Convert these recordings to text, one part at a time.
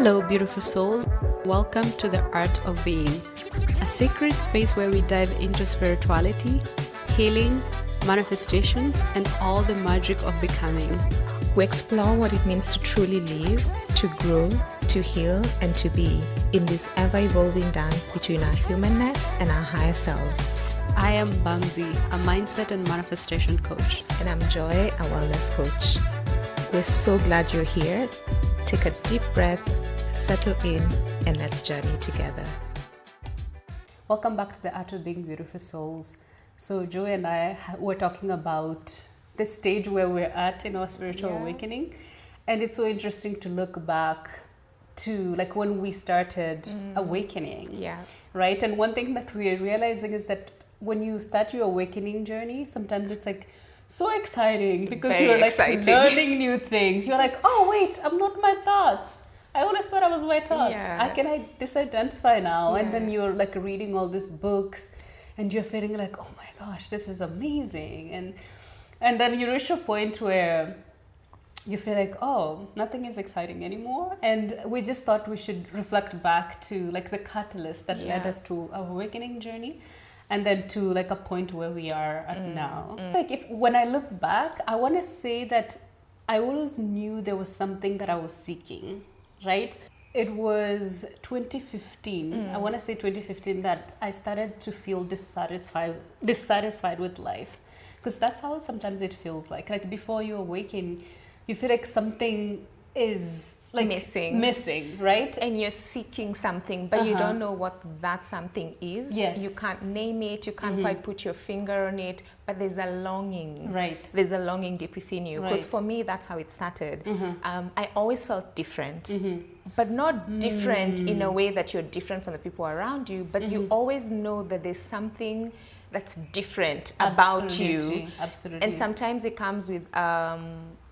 Hello, beautiful souls. Welcome to the Art of Being, a sacred space where we dive into spirituality, healing, manifestation, and all the magic of becoming. We explore what it means to truly live, to grow, to heal, and to be in this ever-evolving dance between our humanness and our higher selves. I am Bamzi, a mindset and manifestation coach. And I'm Joy, a wellness coach. We're so glad you're here. Take a deep breath, settle in, and let's journey together. Welcome back to the Art of Being, beautiful souls. So Joy and I were talking about the stage where we're at in our spiritual awakening. And it's so interesting to look back to like when we started awakening. Yeah. Right? And one thing that we're realizing is that when you start your awakening journey, sometimes it's like so exciting because you're like learning new things. You're like, oh wait, I'm not my thoughts. I always thought I was my thoughts. I can disidentify now. And then you're like reading all these books and you're feeling like, oh my gosh, this is amazing. And then you reach a point where you feel like, oh, nothing is exciting anymore. And we just thought we should reflect back to like the catalyst that led us to our awakening journey. And then to like a point where we are at now. Like when I look back, I want to say that I always knew there was something that I was seeking, right? It was 2015. I want to say 2015 that I started to feel dissatisfied with life. Because that's how sometimes it feels like. Like before you awaken, you feel like something is like missing, right? And you're seeking something, but you don't know what that something is. Yes. You can't name it, you can't quite put your finger on it, but there's a longing. Right. There's a longing deep within you. Because for me, that's how it started. I always felt different, but not different in a way that you're different from the people around you, but you always know that there's something that's different about you. Absolutely. And sometimes it comes with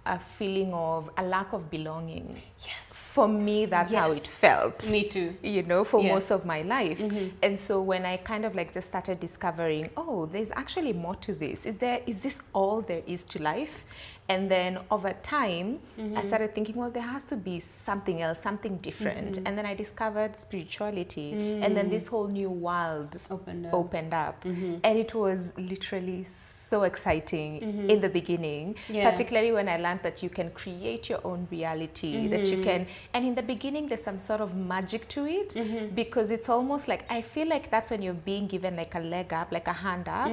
a feeling of a lack of belonging. Yes. For me, that's how it felt. Me too. You know, for most of my life. And so when I kind of like just started discovering, oh, there's actually more to this. Is this all there is to life? And then over time, I started thinking, well, there has to be something else, something different. And then I discovered spirituality. And then this whole new world opened up. And it was literally so exciting in the beginning, particularly when I learned that you can create your own reality, that you can, and in the beginning there's some sort of magic to it, because it's almost like, I feel like that's when you're being given like a leg up, like a hand up,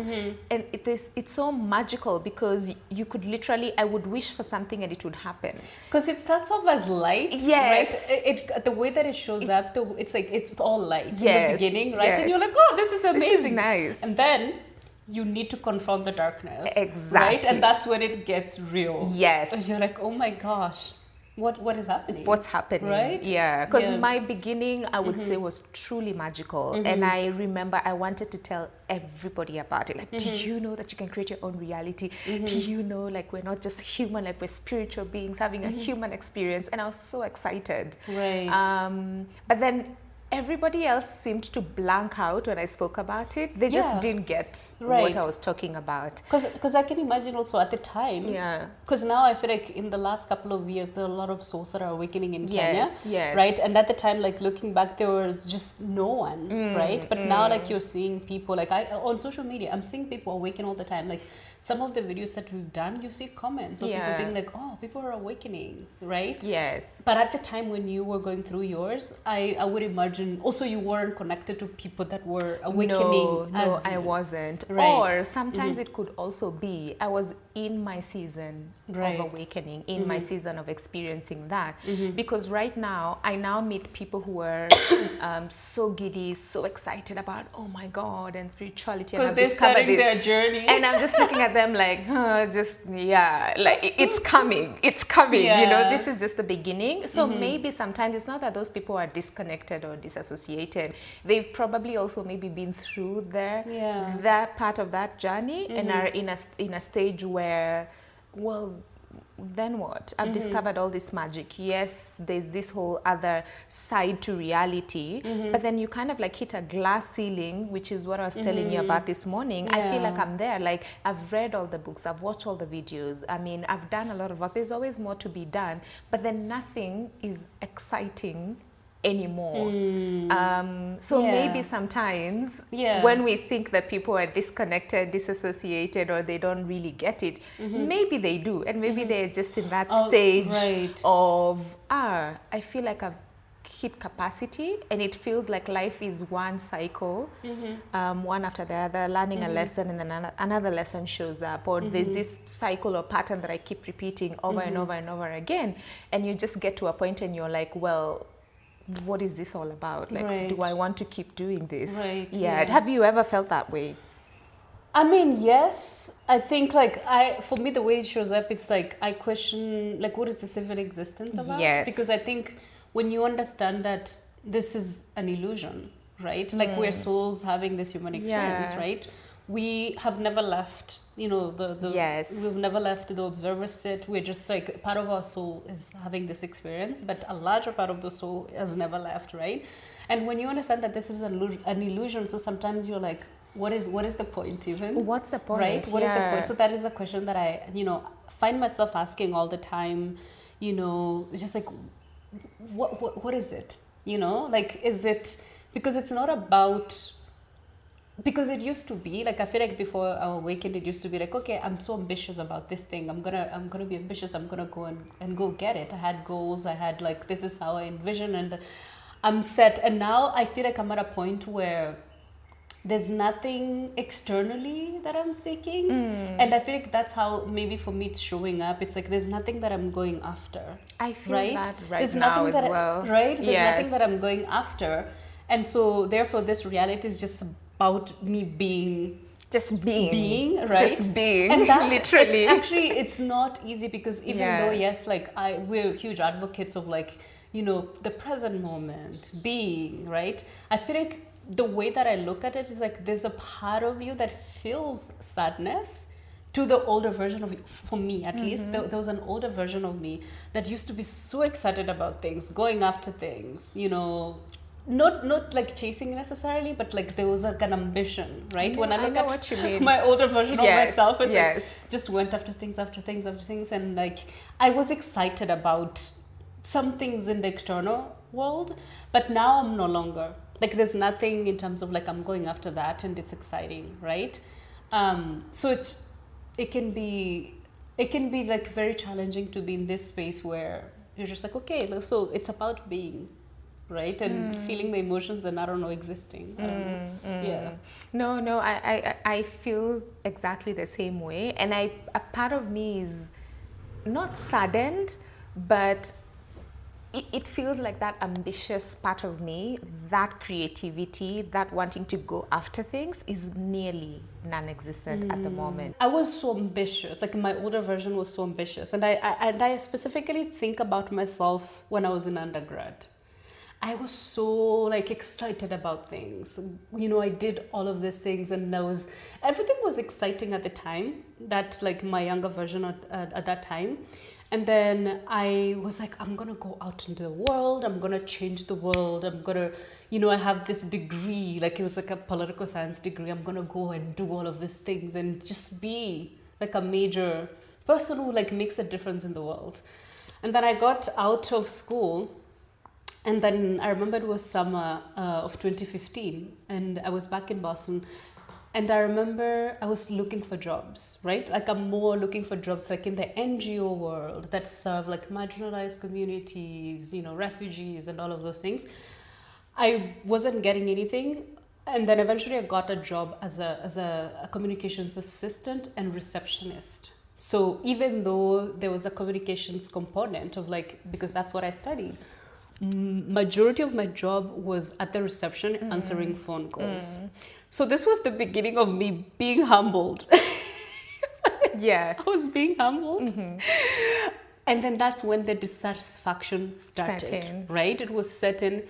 and it's so magical because you could literally, I would wish for something and it would happen. Because it starts off as light, right? The way that it shows up, it's like, it's all light in the beginning, right? And you're like, oh, this is amazing. This is nice. And then you need to confront the darkness. Exactly. Right? And that's when it gets real. Yes. And you're like, oh my gosh, what is happening? What's happening? Right? Yeah. Because my beginning, I would say, was truly magical. And I remember I wanted to tell everybody about it. Like, do you know that you can create your own reality? Do you know, like, we're not just human, like we're spiritual beings having a human experience? And I was so excited. Right. But then everybody else seemed to blank out when I spoke about it. They just didn't get what I was talking about. Because I can imagine also at the time. Yeah. Because now I feel like in the last couple of years, there are a lot of souls that are awakening in Kenya. Yes. Right? And at the time, like looking back, there was just no one, right? But now like you're seeing people, like on social media, I'm seeing people awaken all the time. Like some of the videos that we've done, you see comments of people being like, oh, people are awakening, right? Yes. But at the time when you were going through yours, I would imagine also you weren't connected to people that were awakening. No, I wasn't. Right. Or sometimes it could also be I was in my season of awakening, in my season of experiencing that. Because right now, I now meet people who are so giddy, so excited about, oh my God, and spirituality. Because they're starting their journey. And I'm just looking at them like, like it's coming, you know, this is just the beginning. So maybe sometimes it's not that those people are disconnected or disassociated. They've probably also maybe been through that part of that journey and are in a stage where, well, then what? I've discovered all this magic. Yes, there's this whole other side to reality, but then you kind of like hit a glass ceiling, which is what I was telling you about this morning. I feel like I'm there. Like, I've read all the books, I've watched all the videos. I mean, I've done a lot of work. There's always more to be done, but then nothing is exciting anymore. So maybe sometimes when we think that people are disconnected, disassociated, or they don't really get it, maybe they do, and maybe they're just in that stage of I feel like I've hit capacity, and it feels like life is one cycle, one after the other, learning a lesson, and then another lesson shows up, or there's this cycle or pattern that I keep repeating over and over and over again, and you just get to a point and you're like, well, what is this all about? Like, do I want to keep doing this? Have you ever felt that way? I mean, yes. I think like for me, the way it shows up, it's like I question, like, what is this even existence about? Because I think when you understand that this is an illusion, right? Like, we're souls having this human experience, right? We have never left, you know, we've never left the observer sit. We're just like, part of our soul is having this experience, but a larger part of the soul has never left, right? And when you understand that this is an illusion, so sometimes you're like, what is the point even? What's the point? Right? What is the point? So that is a question that I, you know, find myself asking all the time. You know, it's just like, what is it? You know, like, is it, because it's not about, because it used to be like, I feel like before our awakening, it used to be like, okay, I'm so ambitious about this thing, I'm gonna be ambitious, I'm gonna go and go get it. I had goals, I had like, this is how I envision, and I'm set. And now I feel like I'm at a point where there's nothing externally that I'm seeking, and I feel like that's how maybe for me it's showing up. It's like, there's nothing that I'm going after. I feel that there's now nothing as that well. There's nothing that I'm going after, and so therefore this reality is just about me being, right? Just being, and that, literally. It's not easy, because even though, yes, like we're huge advocates of, like, you know, the present moment, being, right? I feel like the way that I look at it is like, there's a part of you that feels sadness to the older version of you. For me, at least, there was an older version of me that used to be so excited about things, going after things, you know, not like chasing necessarily, but like there was like an ambition, right? When I look at what you mean. My older version of myself, it's like, just went after things, and like I was excited about some things in the external world, but now I'm no longer. Like, there's nothing in terms of like I'm going after that, and it's exciting, right? So it can be like very challenging to be in this space where you're just like, okay, so it's about being, right? And feeling the emotions and, I don't know, existing. Yeah. No, I feel exactly the same way. And a part of me is not saddened, but it feels like that ambitious part of me, that creativity, that wanting to go after things is nearly non-existent at the moment. I was so ambitious. Like, my older version was so ambitious. And I specifically think about myself when I was in undergrad. I was so like excited about things. You know, I did all of these things, and everything was exciting at the time, that like my younger version at that time. And then I was like, I'm going to go out into the world. I'm going to change the world. I'm going to, you know, I have this degree, like it was like a political science degree. I'm going to go and do all of these things and just be like a major person who like makes a difference in the world. And then I got out of school, and then I remember it was summer of 2015, and I was back in Boston. And I remember I was looking for jobs, right? Like, I'm more looking for jobs like in the NGO world that serve like marginalized communities, you know, refugees and all of those things. I wasn't getting anything. And then eventually I got a job as a communications assistant and receptionist. So even though there was a communications component of like, because that's what I studied, majority of my job was at the reception, answering phone calls. So this was the beginning of me being humbled. Yeah. I was being humbled. And then that's when the dissatisfaction started, right? It was set in.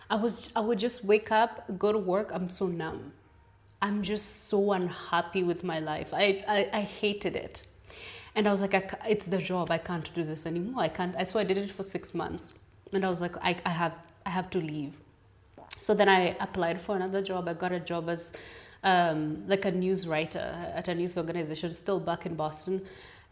I would just wake up, go to work, I'm so numb. I'm just so unhappy with my life. I hated it. And I was like, it's the job. I can't do this anymore. I can't. So I did it for 6 months. And I was like, I have to leave. So then I applied for another job. I got a job as like a news writer at a news organization, still back in Boston.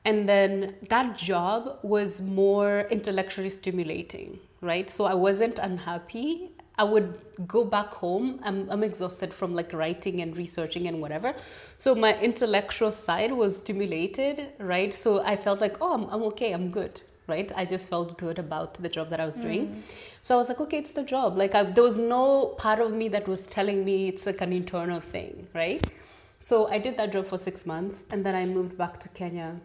And then that job was more intellectually stimulating, right? So I wasn't unhappy. I would go back home. I'm exhausted from like writing and researching and whatever. So my intellectual side was stimulated, right? So I felt like, oh, I'm okay. I'm good, right? I just felt good about the job that I was doing. So I was like, okay, it's the job. Like there was no part of me that was telling me it's like an internal thing, right? So I did that job for 6 months, and then I moved back to Kenya.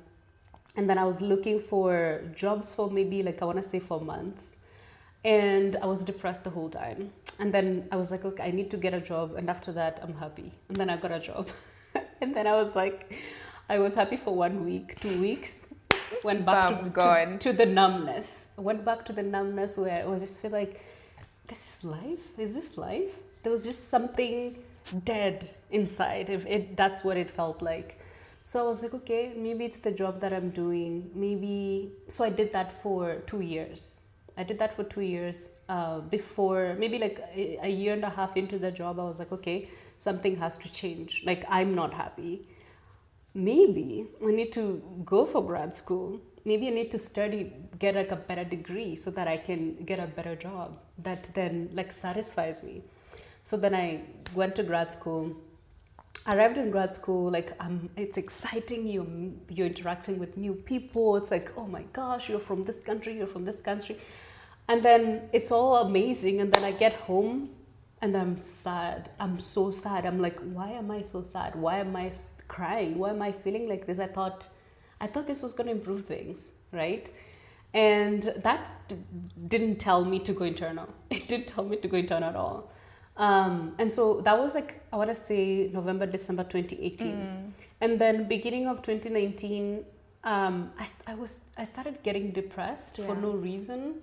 And then I was looking for jobs for maybe like, I want to say 4 months. And I was depressed the whole time. And then I was like, okay, I need to get a job. And after that, I'm happy. And then I got a job. And then I was like, I was happy for 1 week, 2 weeks. Went back to the numbness. I went back to the numbness where I was just feel like, this is life? Is this life? There was just something dead inside. That's what it felt like. So I was like, okay, maybe it's the job that I'm doing. Maybe. So I did that for 2 years. Before, maybe like a year and a half into the job, I was like, okay, something has to change. Like, I'm not happy. Maybe I need to go for grad school. Maybe I need to study, get like a better degree so that I can get a better job that then like satisfies me. So then I went to grad school. Arrived in grad school, like it's exciting. You're interacting with new people. It's like, oh my gosh, you're from this country, and then it's all amazing. And then I get home, and I'm sad. I'm so sad. I'm like, why am I so sad? Why am I crying? Why am I feeling like this? I thought this was going to improve things, right? And that didn't tell me to go internal. It didn't tell me to go internal at all. And so that was like, I want to say November, December 2018. And then beginning of 2019, I started getting depressed for no reason,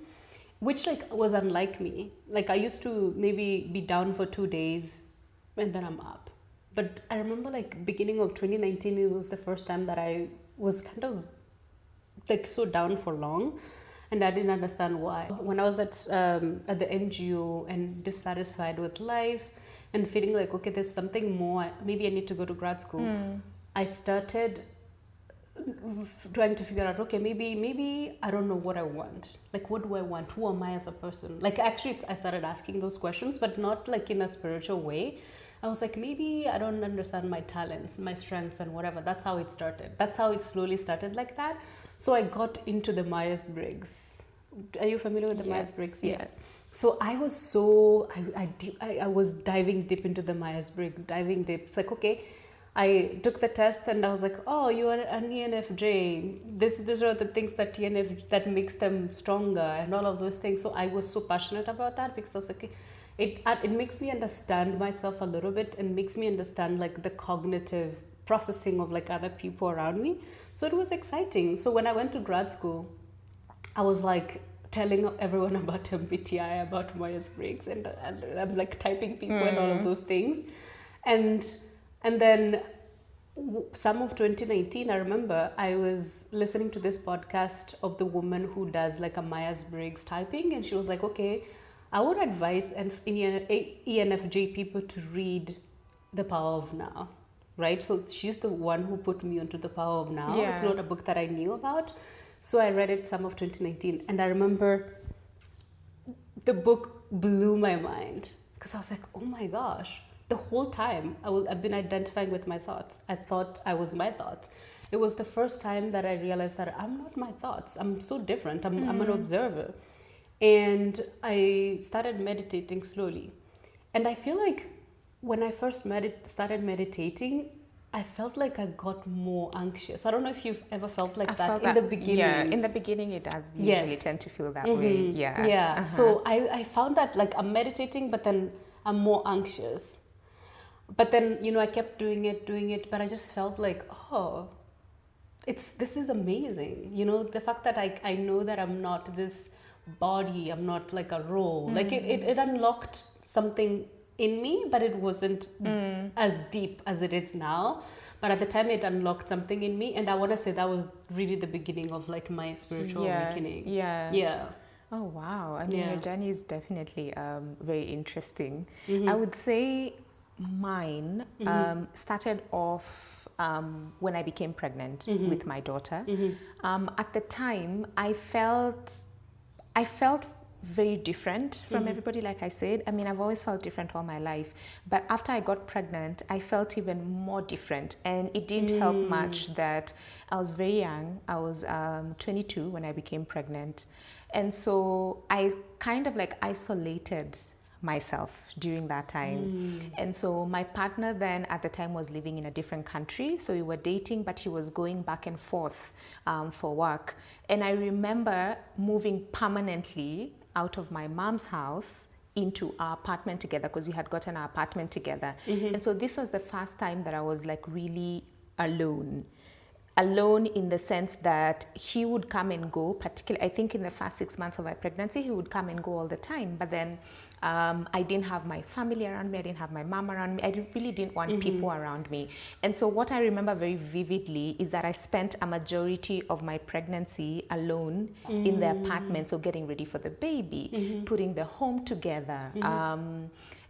which like was unlike me. Like I used to maybe be down for 2 days and then I'm up. But I remember like beginning of 2019, it was the first time that I was kind of like so down for long. And I didn't understand why. When I was at the NGO and dissatisfied with life and feeling like, okay, there's something more, maybe I need to go to grad school. I started trying to figure out, okay, maybe I don't know what I want. Like, what do I want? Who am I as a person? Like, actually, I started asking those questions, but not like in a spiritual way. I was like, maybe I don't understand my talents, my strengths and whatever. That's how it started. That's how it slowly started like that. So I got into the Myers-Briggs. Are you familiar with the Myers-Briggs? Yes. So I was I was diving deep into the Myers-Briggs, diving deep. It's like, okay, I took the test and I was like, oh, you are an ENFJ. These are the things that makes them stronger and all of those things. So I was so passionate about that because I was like, it makes me understand myself a little bit and makes me understand like the cognitive processing of like other people around me. So it was exciting. So when I went to grad school, I was like telling everyone about MBTI, about Myers-Briggs, and I'm like typing people and all of those things. And then some of 2019, I remember I was listening to this podcast of the woman who does like a Myers-Briggs typing, and she was like, okay, I would advise ENFJ people to read The Power of Now. Right? So she's the one who put me onto The Power of Now. Yeah. It's not a book that I knew about. So I read it some of 2019. And I remember the book blew my mind. Because I was like, oh my gosh. The whole time I've been identifying with my thoughts. I thought I was my thoughts. It was the first time that I realized that I'm not my thoughts. I'm so different. I'm an observer. And I started meditating slowly. And I feel like when I first started meditating, I felt like I got more anxious. I don't know if you've ever felt like that in the beginning. Yeah, in the beginning it does usually tend to feel that way. Yeah. Yeah. Uh-huh. So I found that like I'm meditating, but then I'm more anxious. But then, I kept doing it, but I just felt like, oh, this is amazing. The fact that I know that I'm not this body, I'm not like a role. Like it unlocked something in me, but it wasn't as deep as it is now. but at the time it unlocked something in me, and I want to say that was really the beginning of like my spiritual awakening. Yeah. Oh wow! I mean, your journey is definitely very interesting. Mm-hmm. I would say mine started off when I became pregnant with my daughter. At the time, I felt very different from everybody, like I said. I mean, I've always felt different all my life. But after I got pregnant, I felt even more different. And it didn't help much that I was very young. I was 22 when I became pregnant. And so I kind of like isolated myself during that time. And so my partner then at the time was living in a different country. So we were dating, but he was going back and forth for work. And I remember moving permanently out of my mom's house into our apartment together, because we had gotten our apartment together. And so this was the first time that I was like really alone in the sense that he would come and go, particularly I think in the first 6 months of my pregnancy, he would come and go all the time. But then I didn't have my family around me. I didn't have my mom around me. I really didn't want people around me. And so what I remember very vividly is that I spent a majority of my pregnancy alone in the apartment. So getting ready for the baby, putting the home together.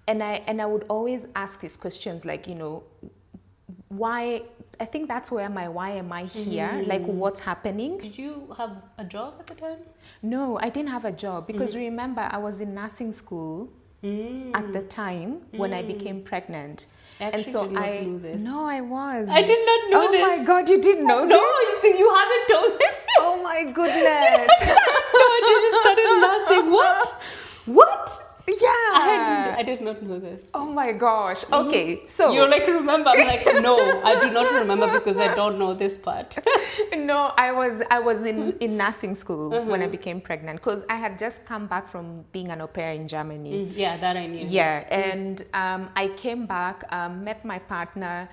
And I would always ask these questions like, you know, why? I think that's where my why am I here? Like, what's happening? Did you have a job at the time? No, I didn't have a job because remember, I was in nursing school at the time when I became pregnant. And so did not know this. No, I was. I did not know this. Oh my God, you didn't know No, this? you haven't told me. Oh my goodness. No, I didn't study nursing. What? Yeah. I did not know this. Oh my gosh. Okay, so You're like, remember? I'm like, no, I do not remember because I don't know this part. No, I was in nursing school when I became pregnant, because I had just come back from being an au pair in Germany. Yeah, that I knew. Yeah, and I came back, met my partner,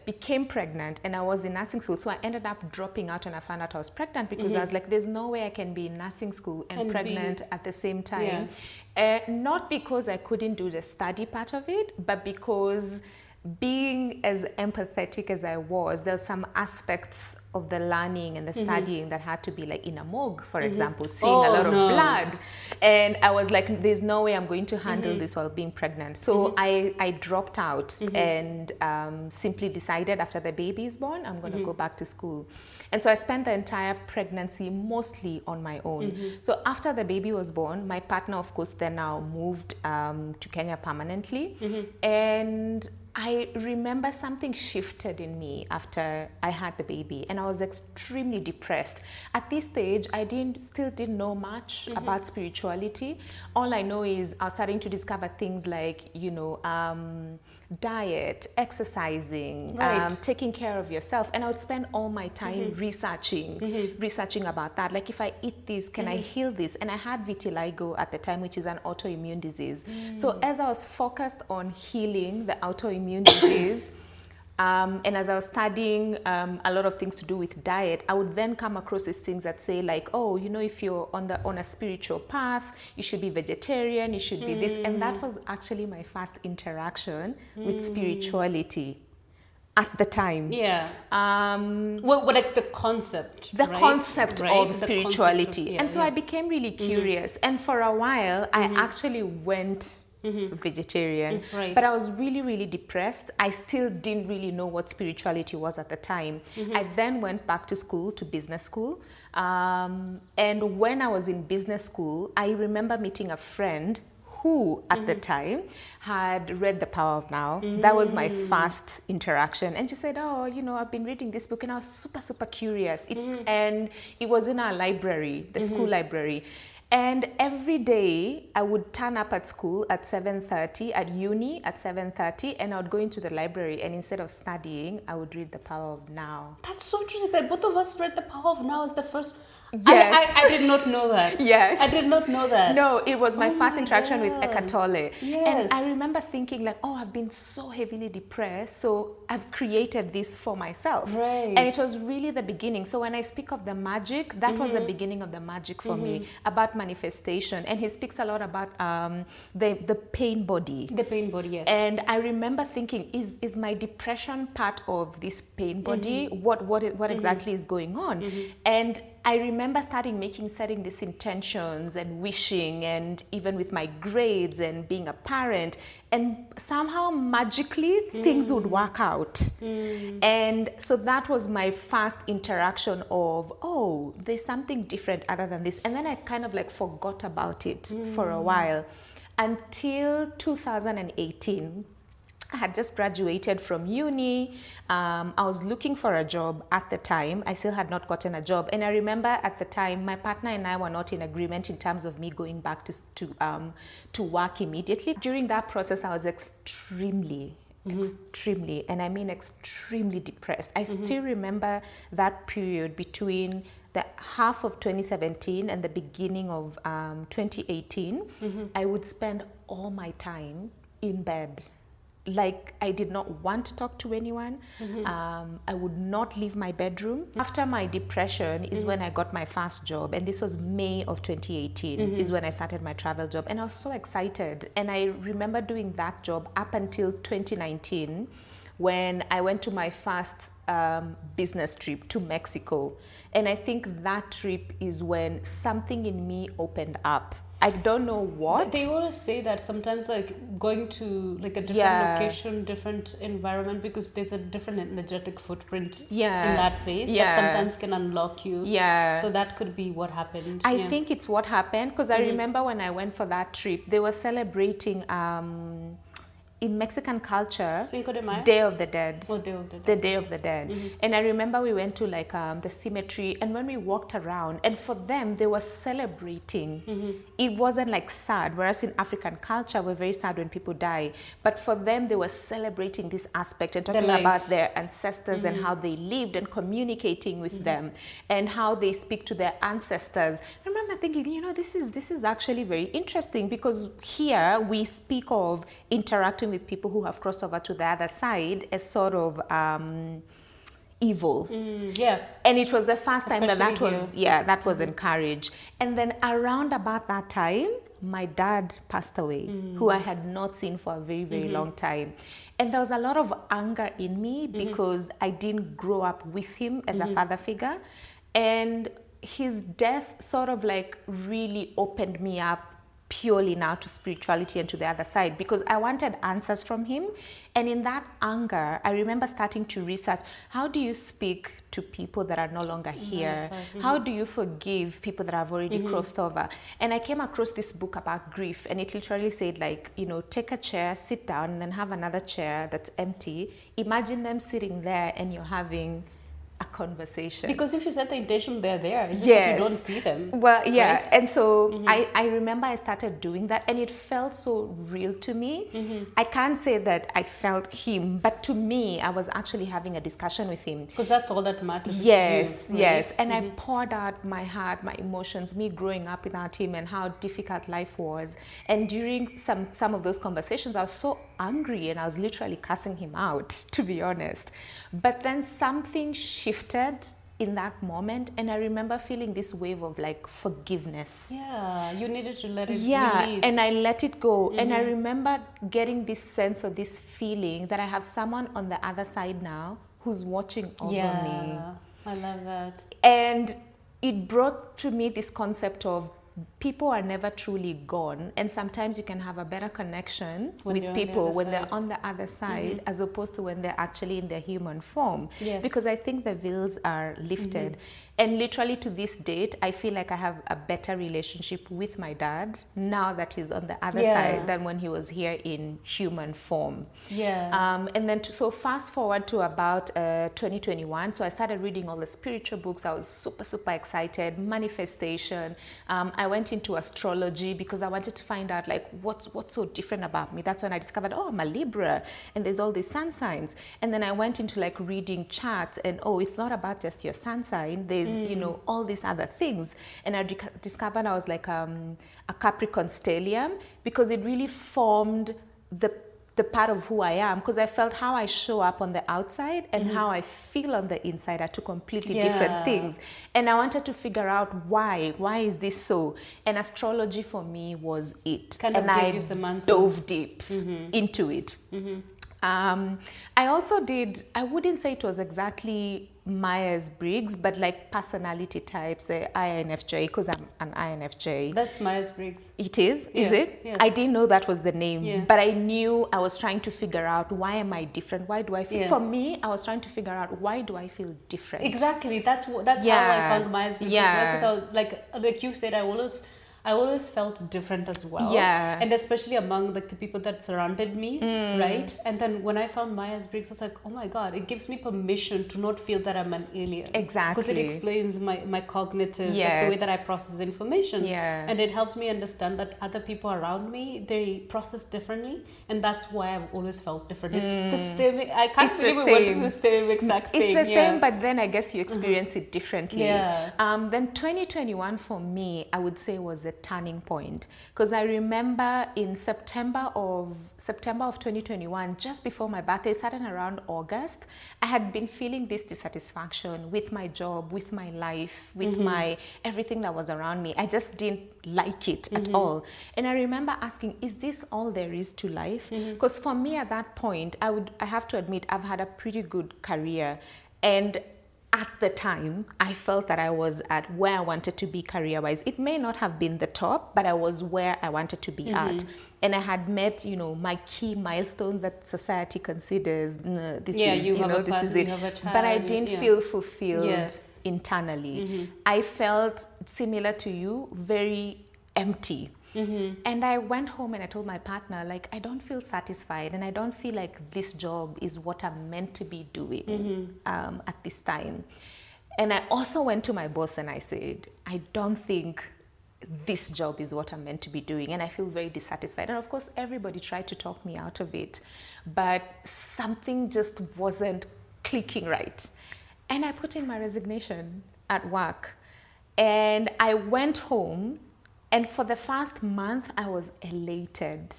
became pregnant, and I was in nursing school. So I ended up dropping out when I found out I was pregnant, because I was like, there's no way I can be in nursing school and pregnant at the same time. Not because I couldn't do the study part of it, but because being as empathetic as I was, there's some aspects of the learning and the studying that had to be like in a morgue, for example, seeing a lot of blood. And I was like, there's no way I'm going to handle this while being pregnant. So I dropped out and simply decided after the baby is born, I'm going to go back to school. And so I spent the entire pregnancy mostly on my own. So after the baby was born, my partner, of course, then now moved to Kenya permanently. And I remember something shifted in me after I had the baby, and I was extremely depressed. At this stage, I still didn't know much about spirituality. All I know is I was starting to discover things like, you know, diet, exercising, taking care of yourself. And I would spend all my time researching about that. Like, if I eat this, can I heal this? And I had vitiligo at the time, which is an autoimmune disease. So as I was focused on healing the autoimmune disease, and as I was studying a lot of things to do with diet, I would then come across these things that say like, oh, you know, if you're on a spiritual path, you should be vegetarian, you should be this. And that was actually my first interaction with spirituality at the time. Yeah. Well, like the concept. The right? concept right? of The spirituality. concept of, and so I became really curious. And for a while, I actually went vegetarian, but I was really, really depressed. I still didn't really know what spirituality was at the time. I then went back to school, to business school. And when I was in business school, I remember meeting a friend who at the time had read The Power of Now. That was my first interaction. And she said, oh, you know, I've been reading this book, and I was super, super curious. And it was in our library, the school library. And every day I would turn up at school at 7:30, at uni at 7:30, and I would go into the library, and instead of studying, I would read The Power of Now. That's so interesting that both of us read The Power of Now as the first. Yes. I did not know that. Yes. I did not know that. No, it was my first interaction with Eckhart Tolle. Yes. And I remember thinking like, oh, I've been so heavily depressed, so I've created this for myself. Right. And it was really the beginning. So when I speak of the magic, that was the beginning of the magic for me, about my manifestation, and he speaks a lot about the pain body. The pain body, yes. And I remember thinking, is my depression part of this pain body? What exactly is going on? And I remember setting these intentions and wishing, and even with my grades and being a parent, and somehow magically things would work out. And so that was my first interaction of, oh, there's something different other than this. And then I kind of like forgot about it for a while until 2018. I had just graduated from uni. I was looking for a job at the time. I still had not gotten a job. And I remember at the time, my partner and I were not in agreement in terms of me going back to work immediately. During that process, I was extremely, and I mean extremely depressed. I still remember that period between the half of 2017 and the beginning of 2018. I would spend all my time in bed. Like, I did not want to talk to anyone. I would not leave my bedroom. After my depression is when I got my first job, and this was May of 2018 is when I started my travel job, and I was so excited. And I remember doing that job up until 2019 when I went to my first business trip to Mexico. And I think that trip is when something in me opened up. I don't know what. They always say that sometimes, like, going to like a different location, different environment, because there's a different energetic footprint in that place that sometimes can unlock you. So that could be what happened. I think it's what happened, because I remember when I went for that trip, they were celebrating in Mexican culture, Cinco de Mayo? Day of the Dead. Oh, Day of the Dead. The Day of the Dead. And I remember we went to like the cemetery, and when we walked around, and for them, they were celebrating. It wasn't like sad, whereas in African culture, we're very sad when people die. But for them, they were celebrating this aspect and talking about their ancestors and how they lived, and communicating with them, and how they speak to their ancestors. I remember thinking, you know, this is actually very interesting, because here we speak of interacting with people who have crossed over to the other side as sort of evil. And it was the first time that was encouraged. And then around about that time, my dad passed away, who I had not seen for a very, very long time. And there was a lot of anger in me because I didn't grow up with him as a father figure. And his death sort of like really opened me up purely now to spirituality and to the other side, because I wanted answers from him. And in that anger, I remember starting to research, how do you speak to people that are no longer here? How do you forgive people that have already crossed over? And I came across this book about grief, and it literally said, like, you know, take a chair, sit down, and then have another chair that's empty. Imagine them sitting there and you're having a conversation. Because if you set the intention, they're there. It's just that you don't see them. Well, right? And so I remember I started doing that, and it felt so real to me. I can't say that I felt him, but to me, I was actually having a discussion with him. Because that's all that matters. Yes, you, right? And I poured out my heart, my emotions, me growing up without him and how difficult life was. And during some of those conversations, I was so angry, and I was literally cussing him out, to be honest. But then something shifted in that moment, and I remember feeling this wave of like forgiveness. Yeah, you needed to let it release. And I let it go. And I remember getting this sense or this feeling that I have someone on the other side now who's watching over me. I love that. And it brought to me this concept of people are never truly gone, and sometimes you can have a better connection with people when they're on the other side, as opposed to when they're actually in their human form. Because I think the veils are lifted. And literally to this date, I feel like I have a better relationship with my dad now that he's on the other side than when he was here in human form. And then so fast forward to about 2021. So I started reading all the spiritual books. I was super, super excited. Manifestation. I went into astrology because I wanted to find out like what's so different about me. That's when I discovered, oh, I'm a Libra, and there's all these sun signs. And then I went into like reading charts, and oh, it's not about just your sun sign. There's you know, all these other things. And I discovered I was like a Capricorn stellium, because it really formed the the part of who I am, because I felt how I show up on the outside and how I feel on the inside are two completely different things. And I wanted to figure out why is this so? And astrology for me was it. Kind of gave you some answers. Dove deep into it. I also did, I wouldn't say it was exactly Myers-Briggs, but like personality types, the INFJ, because I'm an INFJ. That's Myers-Briggs. It is it? Yes. I didn't know that was the name, Yeah. but I knew I was trying to figure out, why am I different? Why do I feel? Yeah. For me, I was trying to figure out, why do I feel different? Exactly. That's how I found Myers-Briggs as well. Because I was like you said, I always felt different as well. Yeah. And especially among like the people that surrounded me, right? And then when I found Myers-Briggs, I was like, oh my God, it gives me permission to not feel that I'm an alien. Exactly. Because it explains my cognitive, like the way that I process information. Yeah. And it helps me understand that other people around me, they process differently. And that's why I've always felt different. It's the same. I can't It's believe the we went same. through the same exact thing. It's the same, but then I guess you experience it differently. Yeah. Then 2021 for me, I would say was the turning point, because I remember in September of 2021, just before my birthday, starting around August, I had been feeling this dissatisfaction with my job, with my life, with my everything that was around me. I just didn't like it at all. And I remember asking, is this all there is to life? Because for me at that point, I have to admit, I've had a pretty good career, and at the time, I felt that I was at where I wanted to be career-wise. It may not have been the top, but I was where I wanted to be at. And I had met, my key milestones that society considers, this is it. But I didn't feel fulfilled internally. I felt, similar to you, very empty. And I went home and I told my partner, like, I don't feel satisfied and I don't feel like this job is what I'm meant to be doing at this time. And I also went to my boss and I said, I don't think this job is what I'm meant to be doing, and I feel very dissatisfied. And of course, everybody tried to talk me out of it, but something just wasn't clicking right. And I put in my resignation at work and I went home. And for the first month, I was elated.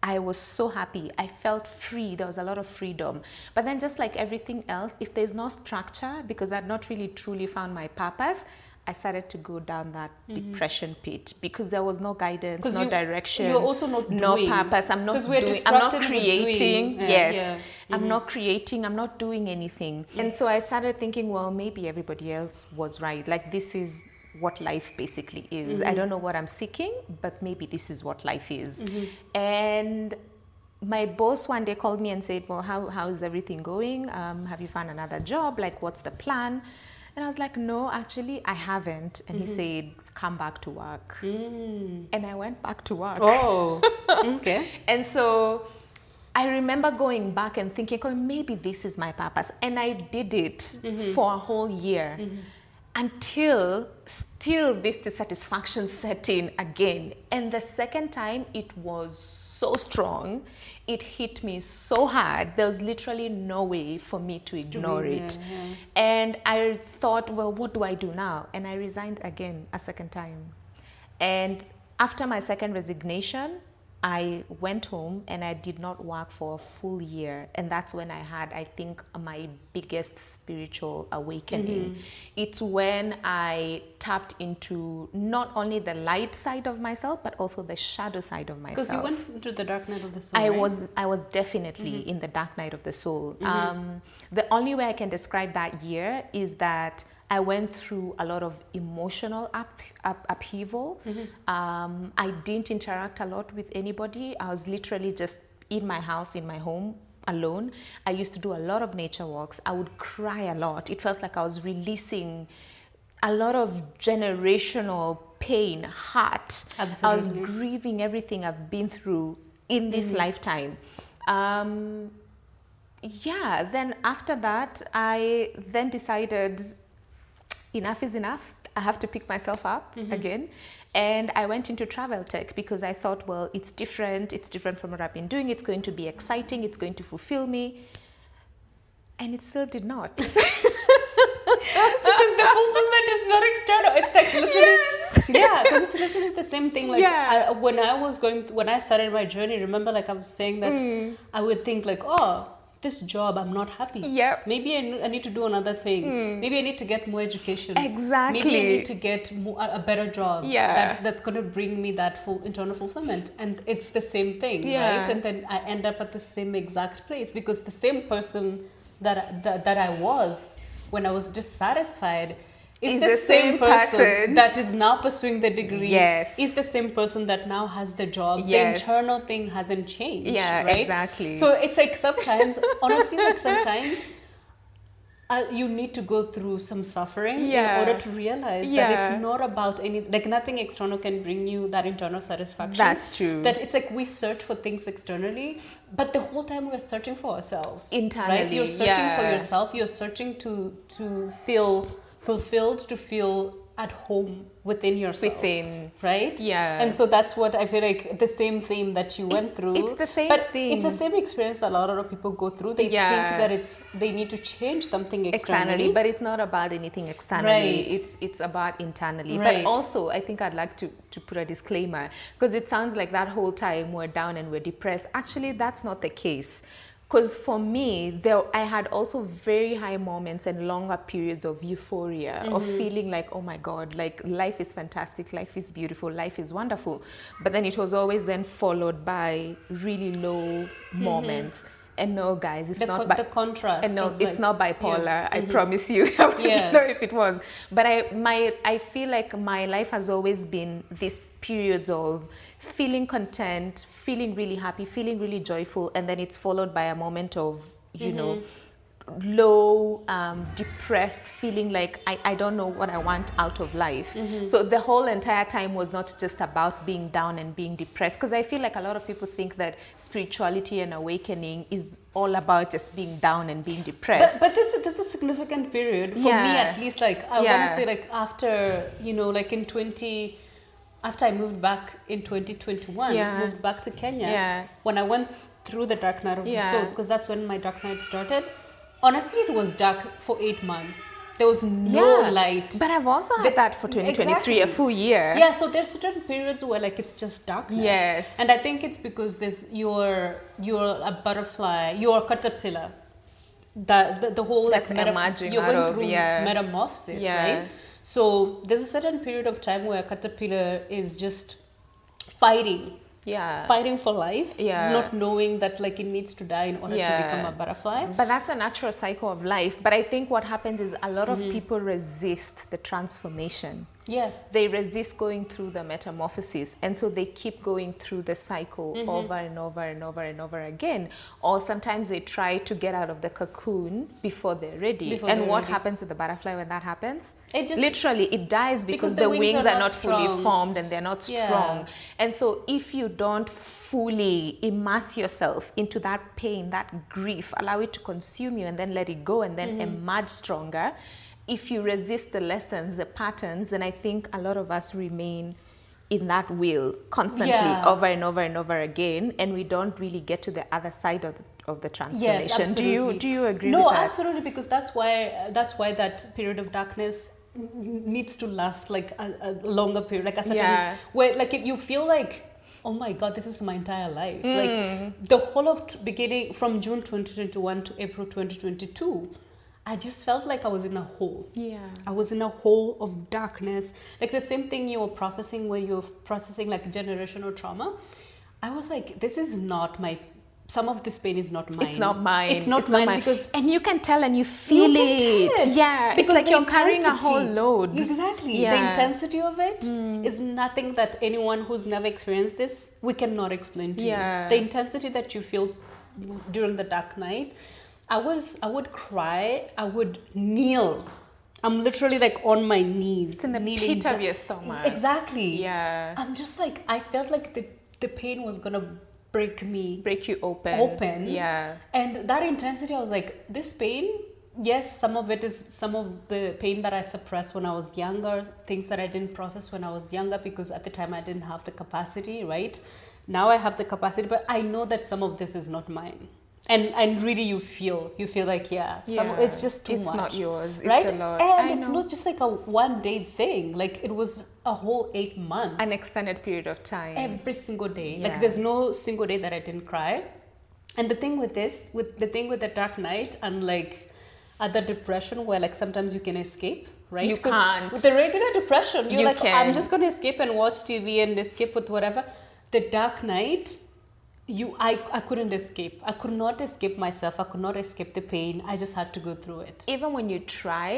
I was so happy. I felt free. There was a lot of freedom. But then just like everything else, if there's no structure, because I'd not really truly found my purpose, I started to go down that depression pit, because there was no guidance, no direction. You're also not doing. No purpose. I'm not doing. I'm not creating. I'm not creating. I'm not doing anything. And so I started thinking, well, maybe everybody else was right. Like, this is what life basically is. I don't know what I'm seeking, but maybe this is what life is. And my boss one day called me and said, well, how is everything going? Have you found another job? Like, what's the plan? And I was like, no, actually, I haven't. And he said, come back to work. And I went back to work. Oh, okay. And so I remember going back and thinking, oh, maybe this is my purpose. And I did it for a whole year. Until still this dissatisfaction set in again. And the second time, it was so strong. It hit me so hard. There was literally no way for me to ignore it. And I thought, well, what do I do now? And I resigned again a second time. And after my second resignation, I went home and I did not work for a full year. And that's when I had, I think, my biggest spiritual awakening. It's when I tapped into not only the light side of myself, but also the shadow side of myself. Because you went into the dark night of the soul, I was definitely in the dark night of the soul. The only way I can describe that year is that I went through a lot of emotional upheaval. I didn't interact a lot with anybody. I was literally just in my house, in my home, alone. I used to do a lot of nature walks. I would cry a lot. It felt like I was releasing a lot of generational pain, hurt. Absolutely. I was grieving everything I've been through in this lifetime. Then after that, I then decided, enough is enough. I have to pick myself up again. And I went into travel tech because I thought, well, it's different. It's different from what I've been doing. It's going to be exciting. It's going to fulfill me. And it still did not. Because the fulfillment is not external. It's like literally, because it's literally the same thing. Like when I started my journey, remember, like I was saying that I would think like, oh, this job, I'm not happy. Yep. Maybe I need to do another thing. Maybe I need to get more education. Exactly. Maybe I need to get a better job. Yeah. That's going to bring me that full internal fulfillment. And it's the same thing, right? And then I end up at the same exact place because the same person that I was when I was dissatisfied is the same person that is now pursuing the degree. Yes. Is the same person that now has the job. Yes. The internal thing hasn't changed. Yeah, right? exactly. So it's like sometimes, honestly, like sometimes you need to go through some suffering in order to realize that it's not about nothing external can bring you that internal satisfaction. That's true. That it's like we search for things externally, but the whole time we're searching for ourselves. Internally, right? You're searching for yourself. You're searching to feel fulfilled, to feel at home within yourself. Right? Yeah. And so that's what I feel like the same theme that you went through. It's the same thing. It's the same experience that a lot of people go through. They think that they need to change something externally. But it's not about anything externally. Right. It's about internally. Right. But also, I think I'd like to put a disclaimer, because it sounds like that whole time we're down and we're depressed. Actually, that's not the case. Because for me, I had also very high moments and longer periods of euphoria, of feeling like, oh my God, like life is fantastic, life is beautiful, life is wonderful. But then it was always then followed by really low moments. And no, guys, it's not the contrast. And no, it's not bipolar. I promise you. I don't know if it was, but I feel like my life has always been these periods of feeling content, feeling really happy, feeling really joyful, and then it's followed by a moment of you know, low, depressed, feeling like I don't know what I want out of life. So the whole entire time was not just about being down and being depressed, because I feel like a lot of people think that spirituality and awakening is all about just being down and being depressed. But this is a significant period for me, at least. Like I want to say, like after like after I moved back in 2021, moved back to Kenya, when I went through the dark night of the soul, because that's when my dark night started. Honestly, it was dark for 8 months. There was no light. But I've also had that for 2023, a full year. Yeah, so there's certain periods where like it's just darkness. Yes. And I think it's because you're a butterfly, you're a caterpillar. The whole that's emerging you're out going of through metamorphosis, right? So there's a certain period of time where a caterpillar is just fighting for life, not knowing that like it needs to die in order to become a butterfly. But that's a natural cycle of life. But I think what happens is a lot of people resist the transformation. They resist going through the metamorphosis, and so they keep going through the cycle over and over and over and over again. Or sometimes they try to get out of the cocoon before they're ready. What happens to the butterfly when that happens? It just literally dies because the wings are not fully formed and they're not strong. And so if you don't fully immerse yourself into that pain, that grief, allow it to consume you and then let it go and then emerge stronger. If you resist the lessons, the patterns, then I think a lot of us remain in that wheel constantly over and over and over again, and we don't really get to the other side of the transformation. Yes, absolutely. Do you agree with that? No, absolutely, because that's why that period of darkness needs to last like a longer period, like a certain where like you feel like, oh my God, this is my entire life. Like the whole of beginning from June 2021 to April 2022. I just felt like I was in a hole. I was in a hole of darkness. Like the same thing you were processing when you're processing like generational trauma. I was like, this is not some of this pain is not mine. It's not mine. It's not mine because... And you can tell and you feel it. Yeah, because it's like you're carrying a whole load. Exactly. The intensity of it is nothing that anyone who's never experienced this, we cannot explain to you. The intensity that you feel during the dark night, I would cry, I would kneel. I'm literally like on my knees. It's in the pit of your stomach. Exactly. Yeah. I'm just like, I felt like the pain was gonna break you open. Yeah. And that intensity, I was like, this pain, yes, some of it is some of the pain that I suppressed when I was younger, things that I didn't process when I was younger because at the time I didn't have the capacity, right? Now I have the capacity, but I know that some of this is not mine. And really you feel like it's just too much. It's not yours. Right? It's a lot. And it's not just like a one day thing. Like it was a whole 8 months. An extended period of time. Every single day. Like there's no single day that I didn't cry. And the thing with the dark night, unlike other depression where like sometimes you can escape, right? You can't. With the regular depression, you're like, can. I'm just going to escape and watch TV and escape with whatever. The dark night, I couldn't escape. I could not escape myself. I could not escape the pain. I just had to go through it. Even when you try,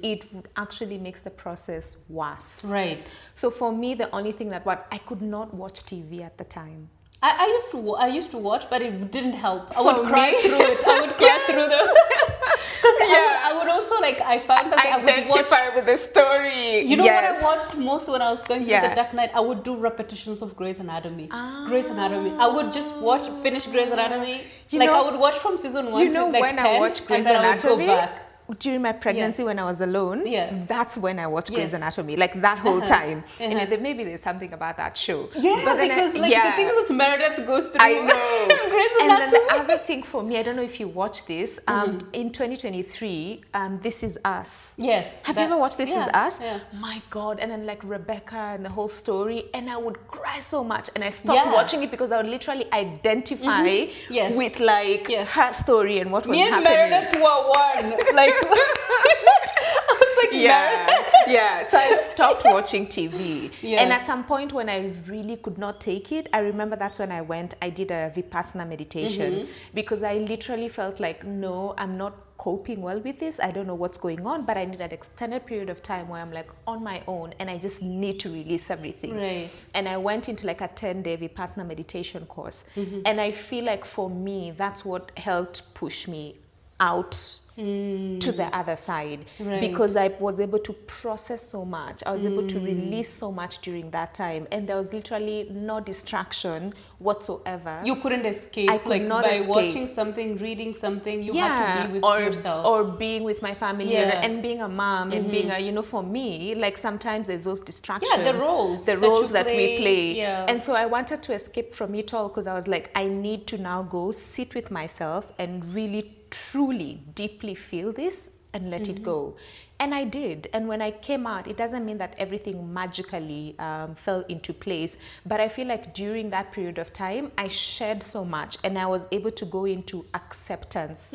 it actually makes the process worse. Right. So for me, the only thing I could not watch TV at the time. I used to watch, but it didn't help. I would cry through it. I would cry through because I would also like, I found that I would watch with the story. You know what I watched most when I was going through the dark night? I would do repetitions of Grey's Anatomy. Grey's Anatomy. I would just finish Grey's Anatomy. I would watch from season 1 to like when 10, I watched Grey's and then Anatomy, I would go back. During my pregnancy when I was alone, that's when I watched Grey's Anatomy, like that whole time. And maybe there's something about that show. Yeah, but because the things that Meredith goes through. I know. Grey's And Anatomy. then the other thing for me, I don't know if you watch this, in 2023, This Is Us. Yes. Have you ever watched This Is Us? Yeah. My God. And then like Rebecca and the whole story, and I would cry so much. And I stopped watching it because I would literally identify with like her story and what was happening. Me and Meredith were one. Like... I was like, so I stopped watching TV. And at some point when I really could not take it, I remember that's when I did a Vipassana meditation because I literally felt like, no, I'm not coping well with this. I don't know what's going on, but I need an extended period of time where I'm like on my own and I just need to release everything. Right. And I went into like a 10-day Vipassana meditation course. And I feel like for me, that's what helped push me out to the other side, because I was able to process so much. I was able to release so much during that time, and there was literally no distraction whatsoever. You couldn't escape. I could not escape. Watching something, reading something, you had to be with yourself. Or being with my family and being a mom and being a, for me, like sometimes there's those distractions. The roles that we play. Yeah. And so I wanted to escape from it all because I was like, I need to now go sit with myself and really truly deeply feel this and let it go. And I did. And when I came out, it doesn't mean that everything magically fell into place, but I feel like during that period of time I shared so much and I was able to go into acceptance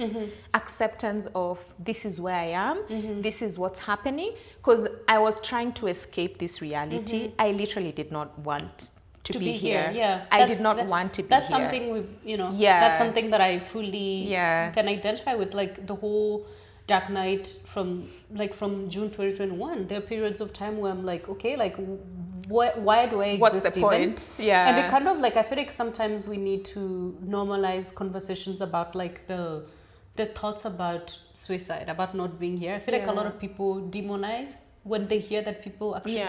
of this is where I am, this is what's happening, because I was trying to escape this reality. I literally did not want to be here. I did not want to be that's here. That's something that's something that I fully can identify with, like the whole dark night from June 2021. There are periods of time where I'm like, okay, like why do I exist? What's the point? Even? And it kind of like, I feel like sometimes we need to normalize conversations about like the thoughts about suicide, about not being here. I feel like a lot of people demonize when they hear that people actually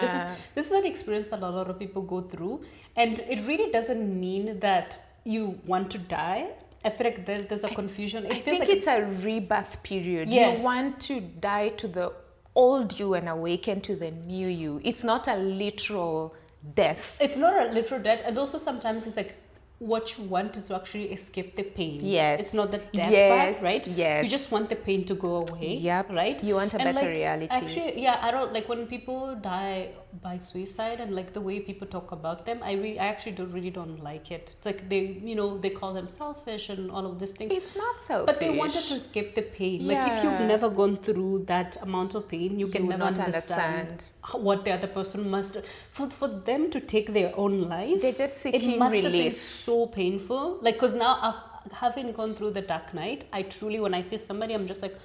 this is an experience that a lot of people go through, and it really doesn't mean that you want to die. I feel like there's a confusion. I think it's a rebirth period. You want to die to the old you and awaken to the new you. It's not a literal death. It's not a literal death, and also sometimes it's like what you want is to actually escape the pain. It's not the death part, right? You just want the pain to go away. Right? You want a better reality. Actually, I don't like when people die by suicide and like the way people talk about them. I actually don't like it. It's like they call them selfish and all of these things. It's not selfish. But they wanted to escape the pain. Like if you've never gone through that amount of pain, you can never understand what the other person must for them to take their own life. They're just seeking it must relief. Have been so painful. Like, because now having gone through the dark night, I truly, when I see somebody, I'm just like,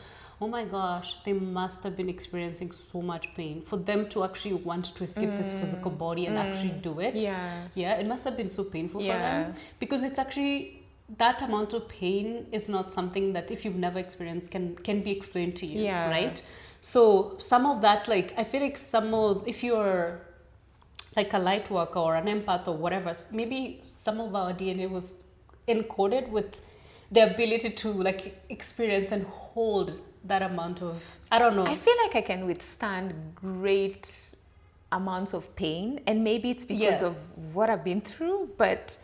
oh my gosh, they must have been experiencing so much pain for them to actually want to escape this physical body and actually do it. It must have been so painful for them, because it's actually, that amount of pain is not something that if you've never experienced can be explained to you, right? So some of that, like, I feel like if you're like a light worker or an empath or whatever, maybe some of our DNA was encoded with the ability to like experience and hold that amount of, I don't know. I feel like I can withstand great amounts of pain, and maybe it's because of what I've been through, but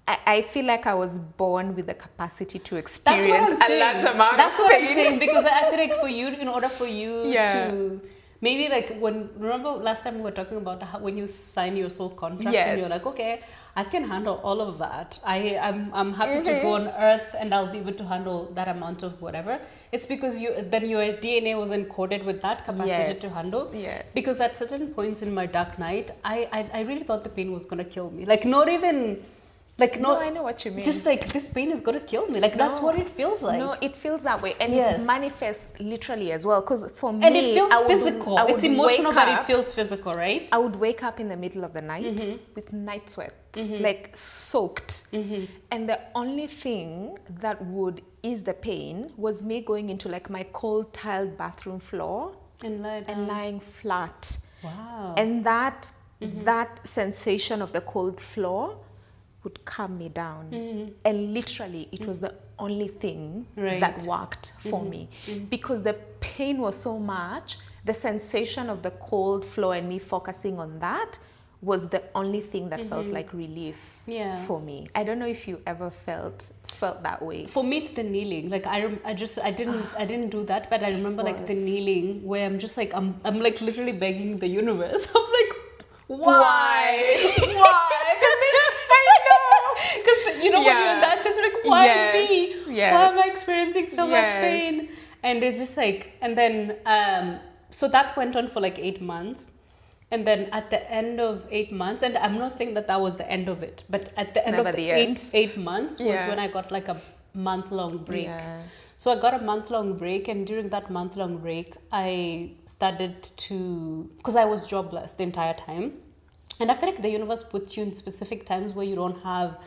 I feel like I was born with the capacity to That's what I'm experience a saying. large amount That's of what pain. I'm saying, because I feel like for you, in order for you Yeah. to maybe like remember last time we were talking about how when you sign your soul contract Yes. and you're like, okay, I can handle all of that. I'm happy to go on earth and I'll be able to handle that amount of whatever. It's because then your DNA was encoded with that capacity Yes. to handle. Yes. Because at certain points in my dark night, I really thought the pain was gonna kill me. Like not even like No, I know what you mean. just like this pain is gonna kill me. Like that's No. what it feels like. No, it feels that way, and Yes. it manifests literally as well. Because for me, And it feels I would- physical. I would It's emotional, wake but it up- feels physical, right? I would wake up in the middle of the night with night sweats, like soaked. And the only thing that would ease the pain was me going into like my cold tiled bathroom floor And lying flat. wow. And that sensation of the cold floor would calm me down. And literally, it was the only thing Right. that worked for me. Because the pain was so much, the sensation of the cold floor and me focusing on that was the only thing that felt like relief Yeah. for me. I don't know if you ever felt that way. For me, it's the kneeling. Like I didn't do that, but I remember like the Was. kneeling where I'm just like I'm like literally begging the universe. I'm like, why? Because you know when you're in that sense, like why Yes. me? Yes. Why am I experiencing so much Yes. pain? And it's just like, and then so that went on for like 8 months. And then at the end of 8 months, and I'm not saying that was the end of it, but at the end of never the the end. eight months was Yeah. when I got like a month-long break. Yeah. So I got a month-long break, and during that month-long break, I started to, because I was jobless the entire time. And I feel like the universe puts you in specific times where you don't have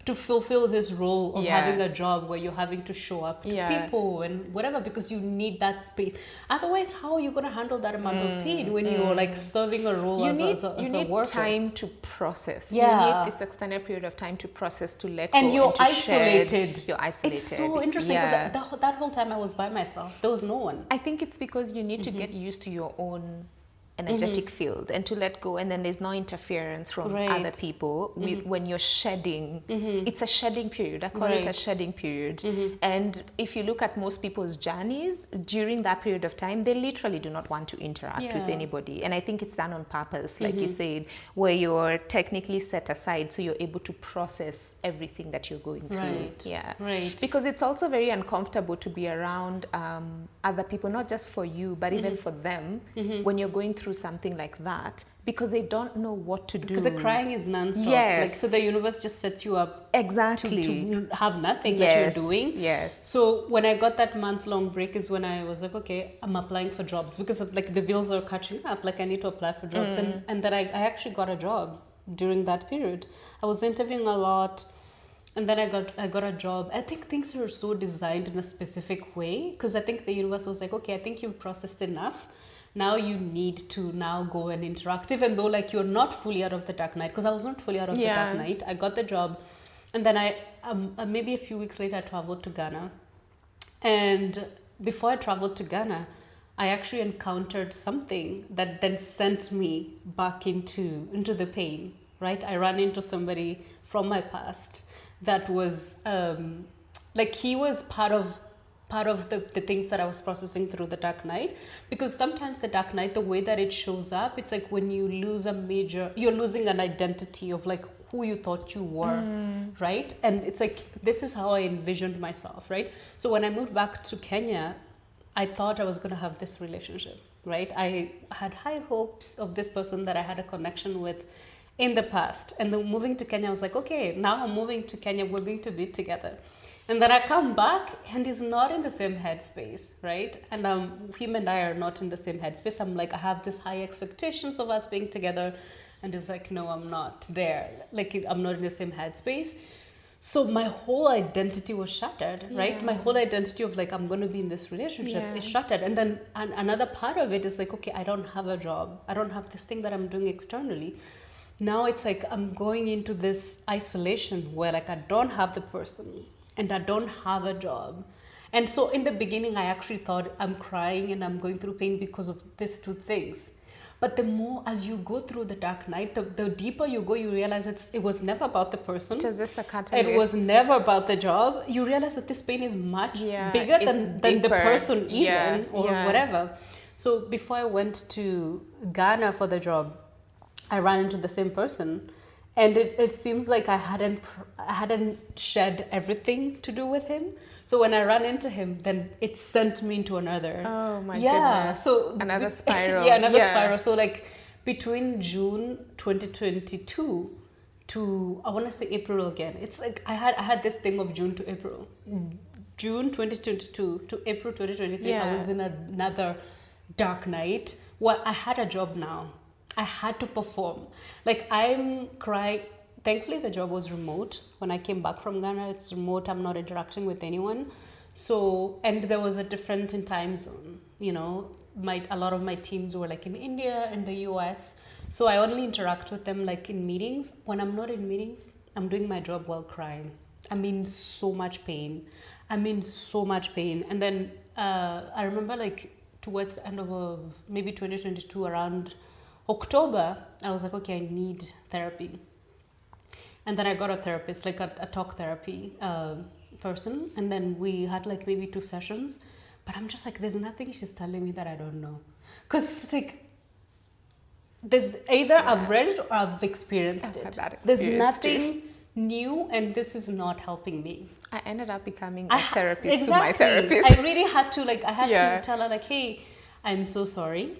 to fulfill this role of Yeah. having a job where you're having to show up to Yeah. people and whatever, because you need that space. Otherwise, how are you going to handle that amount of pain when you're like serving a role You as need, a you need worker? time to process. Yeah. You need this extended period of time to process, to let And go, you're to shed. isolated. You're isolated. It's so interesting Yeah. because that whole time I was by myself. There was no one. I think it's because you need to get used to your own energetic field and to let go, and then there's no interference from Right. other people when you're shedding. It's a shedding period. I call it a Right. shedding period. And if you look at most people's journeys during that period of time, they literally do not want to interact with Yeah. anybody, and I think it's done on purpose, like you said, where you're technically set aside so you're able to process everything that you're going through. Right. Yeah, Right. because it's also very uncomfortable to be around other people, not just for you, but even for them, when you're going through something like that, because they don't know what to do. Because the crying is nonstop. Yes. Like, so the universe just sets you up Exactly. to have nothing Yes. that you're doing. Yes. So when I got that month-long break is when I was like, okay, I'm applying for jobs because of, like the bills are catching up. Like I need to apply for jobs, and then I actually got a job during that period. I was interviewing a lot, and then I got a job. I think things are so designed in a specific way because I think the universe was like, okay, I think you've processed enough. Now you need to now go and interact, even though like you're not fully out of the dark night, because I was not fully out of the dark night. I got the job, and then I maybe a few weeks later I traveled to Ghana, and before I traveled to Ghana, I actually encountered something that then sent me back into the pain. Right, I ran into somebody from my past that was like he was part of the things that I was processing through the dark night, because sometimes the dark night, the way that it shows up, it's like when you lose you're losing an identity of like who you thought you were, right? And it's like, this is how I envisioned myself, right? So when I moved back to Kenya, I thought I was going to have this relationship, right? I had high hopes of this person that I had a connection with in the past. And then moving to Kenya, I was like, okay, now I'm moving to Kenya, we're going to be together. And then I come back and he's not in the same headspace, right? And him and I are not in the same headspace. I'm like, I have this high expectations of us being together. And he's like, no, I'm not there. Like, I'm not in the same headspace. So my whole identity was shattered, right? My whole identity of like, I'm going to be in this relationship is shattered. And then another part of it is like, okay, I don't have a job. I don't have this thing that I'm doing externally. Now it's like, I'm going into this isolation where like, I don't have the person and I don't have a job. And so in the beginning, I actually thought I'm crying and I'm going through pain because of these two things. But the more as you go through the dark night, the deeper you go, you realize it was never about the person. It was just a catalyst. It was never about the job. You realize that this pain is much bigger than the person even or whatever. So before I went to Ghana for the job, I ran into the same person. And it seems like I hadn't shared everything to do with him. So when I ran into him, then it sent me into another. Oh my goodness. So another spiral. Another spiral. So like between June 2022 to I want to say April again. It's like I had this thing of June to April. June 2022 to April 2023, I was in another dark night where I had a job now. I had to perform. Like I'm crying. Thankfully, the job was remote. When I came back from Ghana, it's remote. I'm not interacting with anyone. So, and there was a difference in time zone. You know, a lot of my teams were like in India and the US. So I only interact with them like in meetings. When I'm not in meetings, I'm doing my job while crying. I'm in so much pain. And then I remember like towards the end of maybe 2022, around October, I was like, okay, I need therapy. And then I got a therapist, like a talk therapy person. And then we had like maybe 2 sessions. But I'm just like, there's nothing she's telling me that I don't know. Because it's like, there's either I've read it or I've experienced it. There's nothing new, and this is not helping me. I ended up becoming a therapist to my therapist. I really had to, like, I had to tell her, like, hey, I'm so sorry.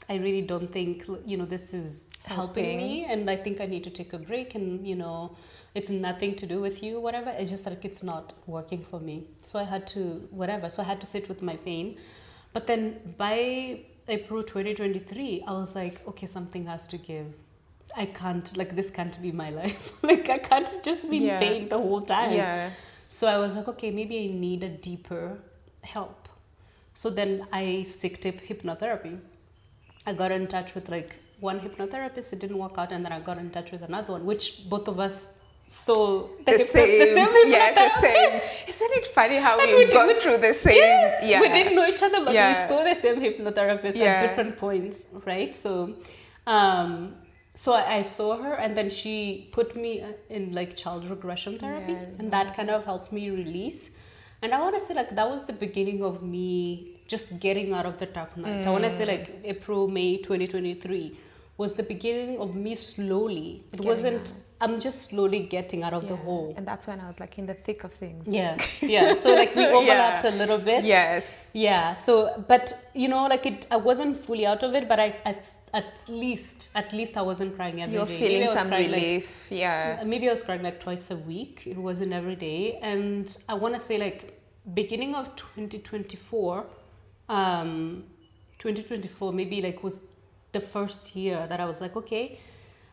I really don't think, you know, this is helping me, and I think I need to take a break, and, you know, it's nothing to do with you, whatever. It's just like it's not working for me. So I had to, so I had to sit with my pain. But then by April 2023, I was like, okay, something has to give. I can't, like, this can't be my life. Like, I can't just be in pain the whole time. Yeah. So I was like, okay, maybe I need a deeper help. So then I sought hypnotherapy. I got in touch with like one hypnotherapist. It didn't work out, and then I got in touch with another one, which both of us saw the same. Yes, the same. Isn't it funny how we've gone through the same? Yes, we didn't know each other, but we saw the same hypnotherapist at different points, right? So, so I saw her, and then she put me in like child regression therapy, and that kind of helped me release. And I want to say like that was the beginning of me just getting out of the dark night. I want to say like April, May 2023 was the beginning of me slowly. It wasn't, I'm just slowly getting out of the hole. And that's when I was like in the thick of things. Yeah. So like we overlapped a little bit. Yes. Yeah. So, but you know, like I wasn't fully out of it, but at least I wasn't crying every day. You're feeling some relief. Maybe I was crying like twice a week. It wasn't every day. And I want to say like beginning of 2024, maybe like was the first year that I was like, okay,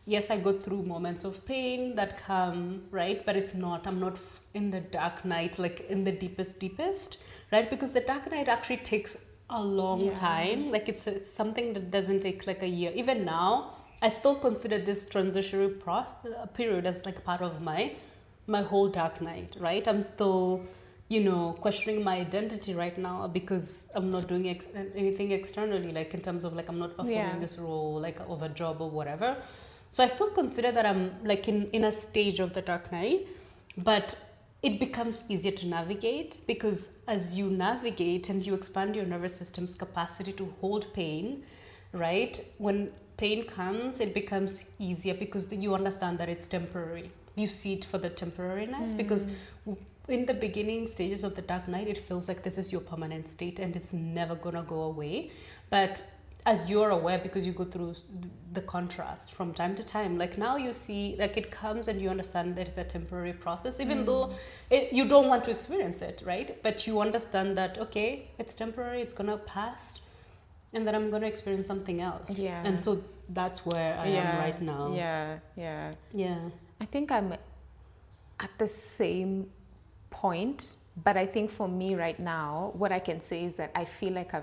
yes, I go through moments of pain that come, right? But I'm not in the dark night, like in the deepest, right? Because the dark night actually takes a long time. Like it's something that doesn't take like a year. Even now, I still consider this transitionary period as like part of my whole dark night, right? I'm still, you know, questioning my identity right now because I'm not doing anything externally, like in terms of like I'm not performing this role like of a job or whatever. So I still consider that I'm like in a stage of the dark night, but it becomes easier to navigate because as you navigate and you expand your nervous system's capacity to hold pain, right? When pain comes, it becomes easier because you understand that it's temporary. You see it for the temporariness because in the beginning stages of the dark night, it feels like this is your permanent state and it's never gonna go away. But as you're aware, because you go through the contrast from time to time, like now you see, like it comes and you understand that it's a temporary process, even though you don't want to experience it, right? But you understand that, okay, it's temporary, it's gonna pass, and then I'm gonna experience something else. Yeah. And so that's where I am right now. Yeah. I think I'm at the same point, but I think for me right now, what I can say is that I feel like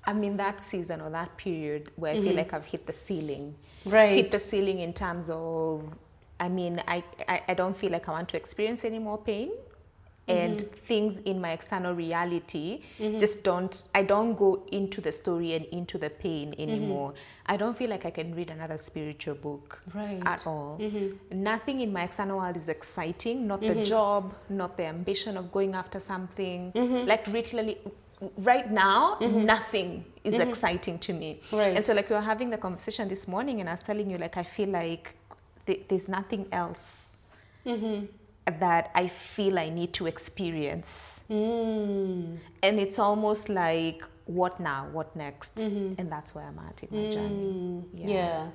I'm in that season or that period where I feel like I've hit the ceiling. Right. Hit the ceiling in terms of, I mean, I don't feel like I want to experience any more pain. and things in my external reality I don't go into the story and into the pain anymore. I don't feel like I can read another spiritual book at all. Nothing in my external world is exciting, not the job, not the ambition of going after something. Like literally right now, nothing is exciting to me. And so like we were having the conversation this morning and I was telling you, like, I feel like there's nothing else that I feel I need to experience. And it's almost like, what now? What next? And that's where I'm at in my journey. Yeah.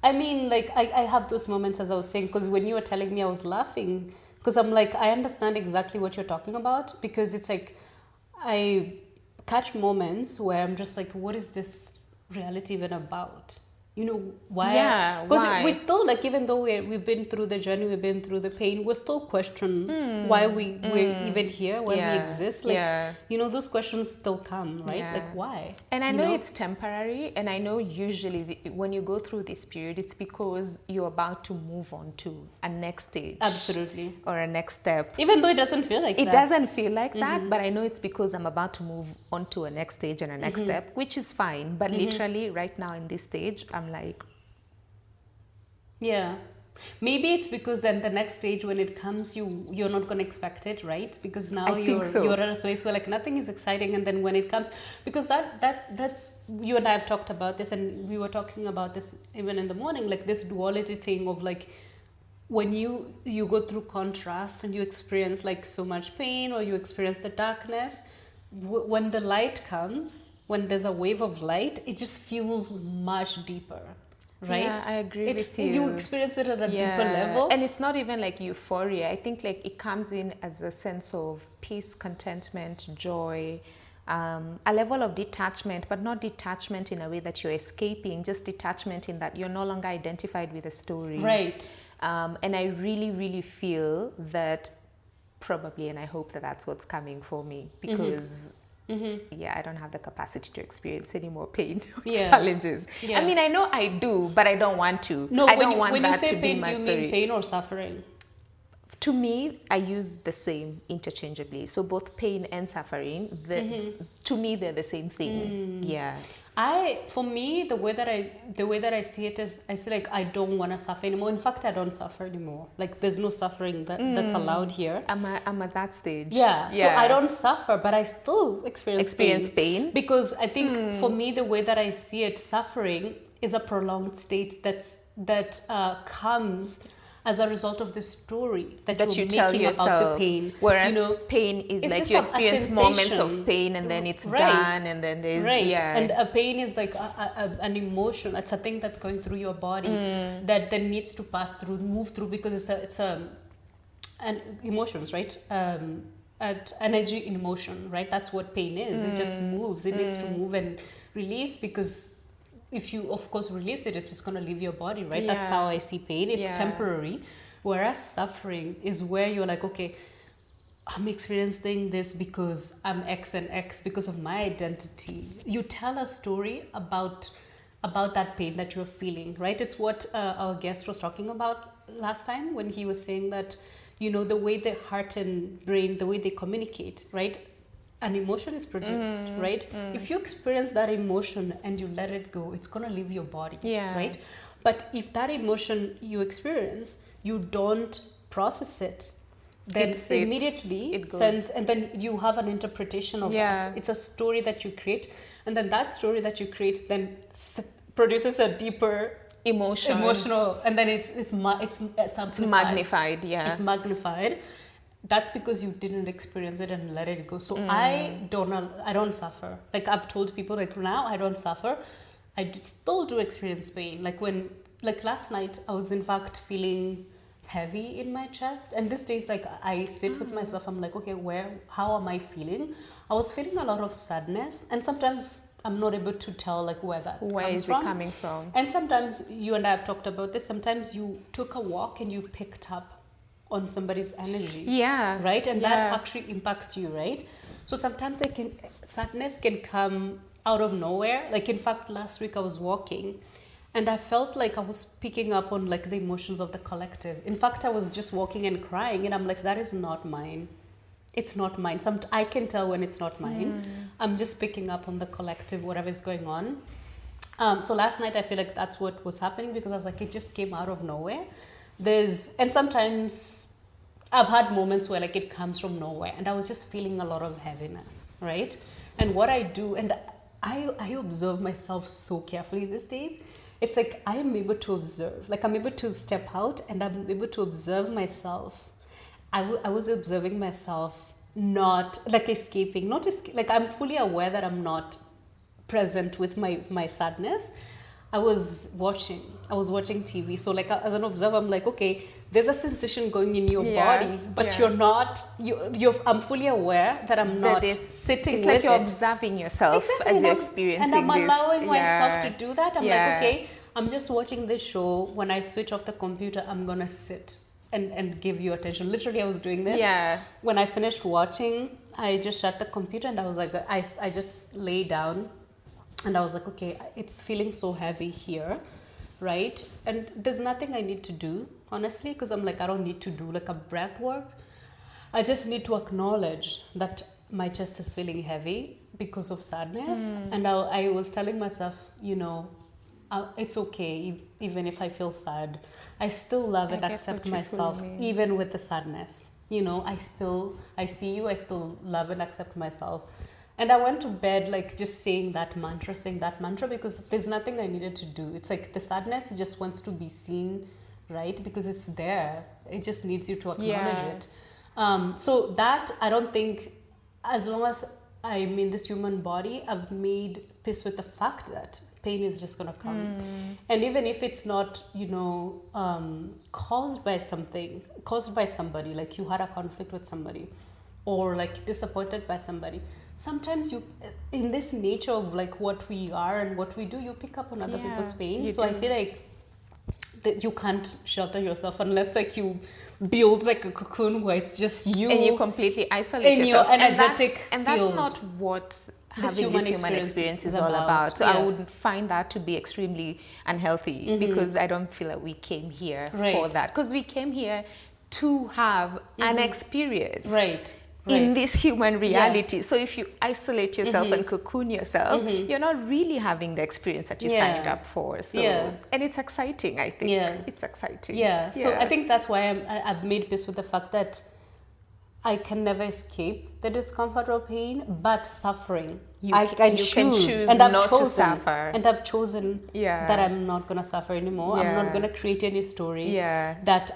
I mean, like, I have those moments, as I was saying, because when you were telling me, I was laughing, because I'm like, I understand exactly what you're talking about, because it's like, I catch moments where I'm just like, what is this reality even about? You know, why? Yeah, because we still, like, even though we've been through the journey, we've been through the pain, we still question why we're even here, why we exist. Like, you know, those questions still come, right? Like, why? And I know it's temporary, and I know usually when you go through this period, it's because you're about to move on to a next stage. Absolutely. Or a next step. Even though it doesn't feel like that. It doesn't feel like that, but I know it's because I'm about to move on to a next stage and a next step, which is fine. But literally right now in this stage, I'm like, yeah, maybe it's because then the next stage when it comes, you're not going to expect it, right? Because now you're at a place where like nothing is exciting, and then when it comes, because that's you and I have talked about this, and we were talking about this even in the morning, like this duality thing of like, when you go through contrast and you experience like so much pain, or you experience the darkness, when the light comes, when there's a wave of light, it just feels much deeper, right? Yeah, I agree with you. You experience it at a deeper level. And it's not even like euphoria. I think like it comes in as a sense of peace, contentment, joy, a level of detachment, but not detachment in a way that you're escaping, just detachment in that you're no longer identified with the story. Right. And I really, really feel that probably, and I hope that that's what's coming for me, because I don't have the capacity to experience any more pain or challenges. Yeah. I mean, I know I do, but I don't want to. No, I don't want that to pain, be my do you story. mean pain or suffering? To me, I use the same interchangeably. So both pain and suffering, to me, they're the same thing. Yeah. For me, the way that I see it is, I see like I don't want to suffer anymore. In fact, I don't suffer anymore. Like there's no suffering that's allowed here. I'm at that stage. Yeah. So I don't suffer, but I still experience pain. Because I think for me, the way that I see it, suffering is a prolonged state that comes as a result of the story that you're tell making yourself about the pain. Whereas pain is like you experience moments of pain and then it's done, and then there's and a pain is like an emotion. It's a thing that's going through your body that then needs to pass through, move through, because it's and emotions, right? At energy in motion, right? That's what pain is. It just moves. It needs to move and release, because if you, of course, release it, it's just going to leave your body, right? That's how I see pain. It's temporary. Whereas suffering is where you're like, okay, I'm experiencing this because I'm X and X, because of my identity. You tell a story about that pain that you're feeling, right? It's what our guest was talking about last time when he was saying that, you know, the way the heart and brain, the way they communicate, right? An emotion is produced, right? If you experience that emotion and you let it go, it's going to leave your body, right? But if that emotion you experience, you don't process it, then immediately it sends, and then you have an interpretation of that. It's a story that you create, and then that story that you create then produces a deeper emotional, and then it's magnified. It's magnified. That's because you didn't experience it and let it go. So I don't suffer. Like I've told people, like now I don't suffer. I still do experience pain. Like last night, I was in fact feeling heavy in my chest. And these days, like I sit with myself. I'm like, okay, how am I feeling? I was feeling a lot of sadness, and sometimes I'm not able to tell like where is it coming from. And sometimes you and I have talked about this. Sometimes you took a walk and you picked up on somebody's energy, right, and that actually impacts you, right? So sometimes sadness can come out of nowhere. Like in fact, last week I was walking, and I felt like I was picking up on like the emotions of the collective. In fact, I was just walking and crying, and I'm like, that is not mine. it's not mine. I can tell when it's not mine. I'm just picking up on the collective, whatever is going on. So last night I feel like that's what was happening, because I was like, it just came out of nowhere. And sometimes I've had moments where like it comes from nowhere, and I was just feeling a lot of heaviness, right? And what I do, and I observe myself so carefully these days. It's like I am able to observe, like I'm able to step out and I'm able to observe myself. I was observing myself, not like escaping, like I'm fully aware that I'm not present with my sadness. I was watching TV. So like as an observer, I'm like, okay, there's a sensation going in your body, but you're not, I'm fully aware that I'm not sitting with it. It's like you're observing yourself as you're experiencing this. And I'm allowing myself to do that. I'm like, okay, I'm just watching this show. When I switch off the computer, I'm going to sit and give you attention. Literally, I was doing this. Yeah. When I finished watching, I just shut the computer and I was like, I just lay down and I was like, okay, it's feeling so heavy here, right? And there's nothing I need to do, honestly, because I'm like, I don't need to do like a breath work. I just need to acknowledge that my chest is feeling heavy because of sadness. And I was telling myself, it's okay, even if I feel sad. I still love and accept myself, even with the sadness. I see you, I still love and accept myself. And I went to bed like just saying that mantra, because there's nothing I needed to do. It's like the sadness, it just wants to be seen, right? Because it's there. It just needs you to acknowledge it. So that, I don't think, as long as I'm in this human body, I've made peace with the fact that pain is just going to come. And even if it's not, caused by somebody, like you had a conflict with somebody, or like disappointed by somebody, sometimes you, in this nature of like what we are and what we do, you pick up on other people's pain. So I feel like that you can't shelter yourself unless like you build like a cocoon where it's just you, and you completely isolate in yourself. Your energetic and that's not what having this human experience is all about. So I would find that to be extremely unhealthy, because I don't feel like we came here for that. Because we came here to have an experience. In this human reality. So if you isolate yourself and cocoon yourself, you're not really having the experience that you signed up for. So and it's exciting, I think. It's exciting. So I think that's why I've made peace with the fact that I can never escape the discomfort or pain, but suffering. I can choose and I've chosen, to suffer. And I've chosen that I'm not going to suffer anymore. I'm not going to create any story that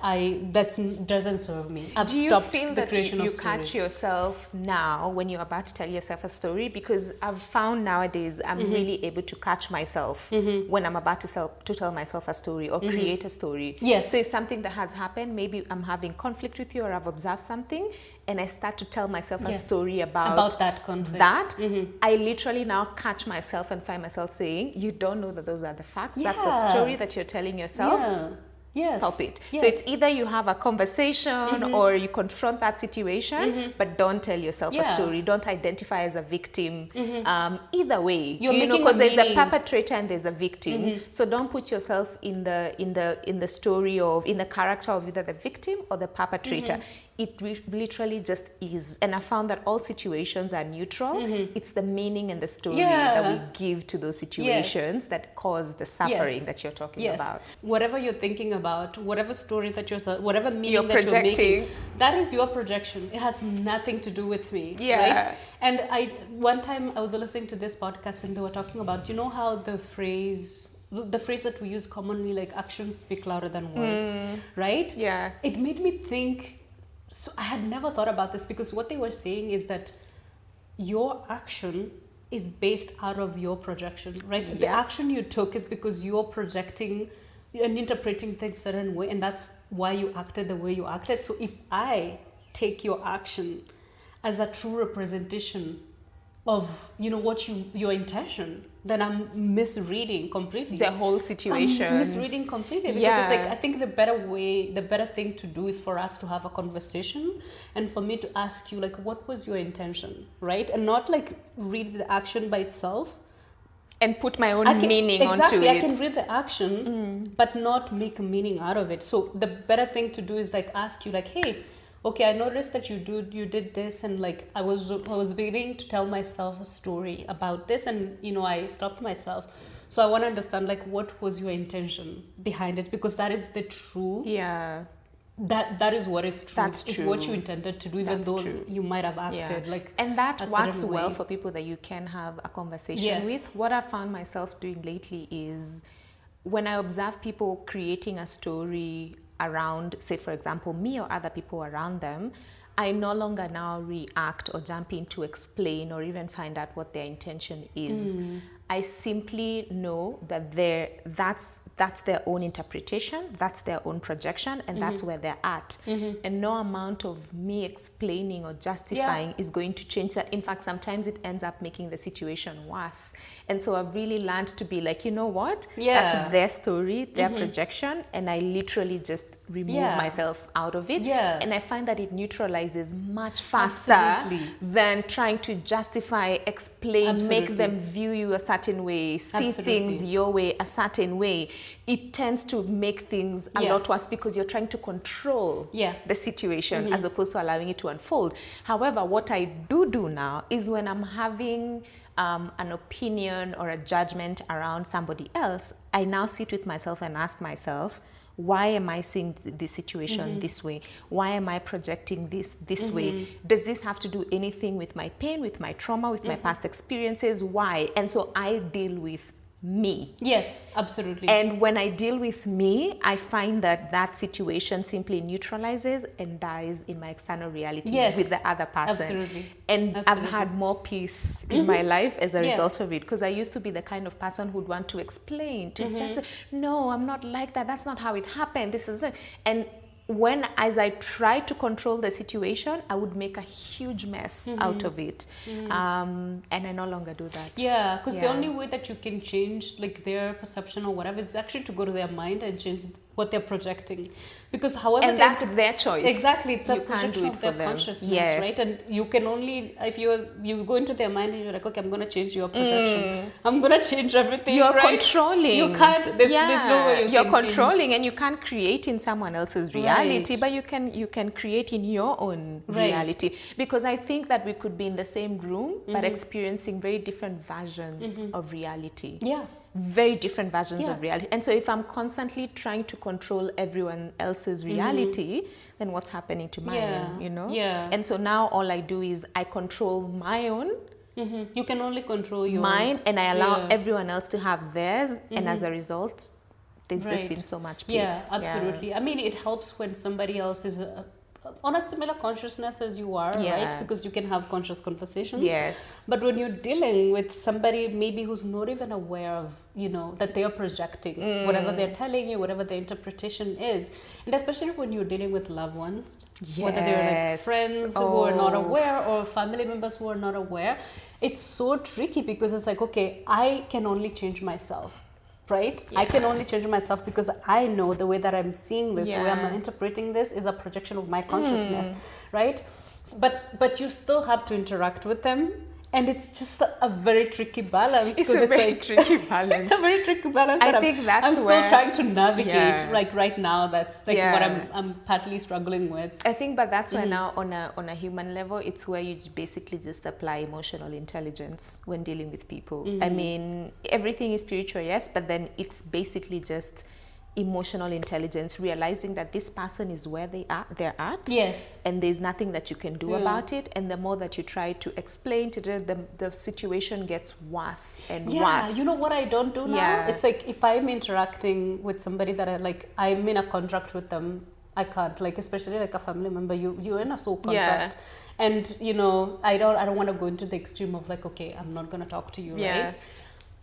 doesn't serve me. I've stopped the creation of stories. Do you catch yourself now when you're about to tell yourself a story? Because I've found nowadays I'm really able to catch myself when I'm about to tell myself a story or create a story. So if something that has happened, maybe I'm having conflict with you or I've observed something, and I start to tell myself a story about that conflict. I literally now catch myself and find myself saying, you don't know that those are the facts. That's a story that you're telling yourself. Stop it. So it's either you have a conversation or you confront that situation, but don't tell yourself a story. Don't identify as a victim. Either way, because there's the perpetrator and there's a victim. So don't put yourself in the story of, in the character of either the victim or the perpetrator. It literally just is. And I found that all situations are neutral. It's the meaning and the story that we give to those situations that cause the suffering that you're talking about. Whatever you're thinking about, whatever story that whatever meaning that you're making, that is your projection. It has nothing to do with me, right? And one time I was listening to this podcast and they were talking about, how the phrase that we use commonly, like actions speak louder than words, right? It made me think. So I had never thought about this, because what they were saying is that your action is based out of your projection, right? The action you took is because you're projecting and interpreting things a certain way, and that's why you acted the way you acted. So if I take your action as a true representation of what your intention, then I'm misreading completely the whole situation. I'm misreading completely, because it's like, I think the better thing to do is for us to have a conversation, and for me to ask you, like, what was your intention, right? And not like read the action by itself and put my own meaning onto it. I can read the action but not make a meaning out of it. So the better thing to do is like ask you, like, hey, okay, I noticed that you did this, and like I was beginning to tell myself a story about this, and I stopped myself. So I want to understand, like, what was your intention behind it, because that is the true. Yeah. That is what is true. That's it's true. What you intended to do, even though you might have acted like. And that works well way. for people that you can have a conversation Yes. with. What I found myself doing lately is when I observe people creating a story around, say, for example, me or other people around them, I no longer now react or jump in to explain or even find out what their intention is. I simply know that that's their own interpretation, that's their own projection, and that's where they're at. And no amount of me explaining or justifying is going to change that. In fact, sometimes it ends up making the situation worse. And so I've really learned to be like, you know what? That's their story, their projection, and I literally just remove myself out of it. And I find that it neutralizes much faster than trying to justify, explain, make them view you a certain way, see things your way, a certain way. It tends to make things a lot worse because you're trying to control the situation as opposed to allowing it to unfold. However, what I do now is when I'm having an opinion or a judgment around somebody else, I now sit with myself and ask myself, why am I seeing this situation this way? Why am I projecting this way? Does this have to do anything with my pain, with my trauma, with my past experiences? Why? And so I deal with me. Yes, absolutely. And when I deal with me, I find that situation simply neutralizes and dies in my external reality with the other person. Absolutely. And I've had more peace in my life as a result of it, because I used to be the kind of person who'd want to explain, to just, no, I'm not like that. That's not how it happened. This is it. And as I tried to control the situation, I would make a huge mess out of it. And I no longer do that. Yeah, because the only way that you can change like their perception or whatever is actually to go to their mind and change what they're projecting. Because however... And that's their choice. Exactly, it's a you can't projection do it of their for them. consciousness, right? And you can only, if you go into their mind and you're like, okay, I'm going to change your projection. I'm going to change everything, You're right? controlling. You can't, there's no way you're can controlling change. And you can't create in someone else's reality, but you can create in your own reality. Because I think that we could be in the same room, but experiencing very different versions of reality. Yeah. Very different versions of reality. And so if I'm constantly trying to control everyone else's reality, then what's happening to mine, you know? Yeah. And so now all I do is I control my own. You can only control yours. Mine, and I allow everyone else to have theirs. And as a result, there's just been so much peace. Yeah, absolutely. I mean, it helps when somebody else is on a similar consciousness as you are, right? Because you can have conscious conversations. Yes. But when you're dealing with somebody maybe who's not even aware of, that they are projecting whatever they're telling you, whatever the interpretation is, and especially when you're dealing with loved ones, whether they're like friends who are not aware or family members who are not aware, it's so tricky because it's like, okay, I can only change myself. Right? I can only change myself because I know the way that I'm seeing this, the way I'm interpreting this is a projection of my consciousness, right? But you still have to interact with them. And it's just a very tricky balance. It's a very tricky balance. It's a very tricky balance. I think that's I'm still trying to navigate. Like right now, that's like what I'm partly struggling with. I think, but that's where now on a human level, it's where you basically just apply emotional intelligence when dealing with people. I mean, everything is spiritual, yes, but then it's basically just emotional intelligence, realizing that this person is where they're at. Yes. And there's nothing that you can do about it. And the more that you try to explain to them, the situation gets worse and worse. You know what I don't do now? It's like if I'm interacting with somebody that I'm in a contract with them, I can't, like, especially like a family member, you're in a soul contract. And, I don't want to go into the extreme of like, okay, I'm not going to talk to you, right?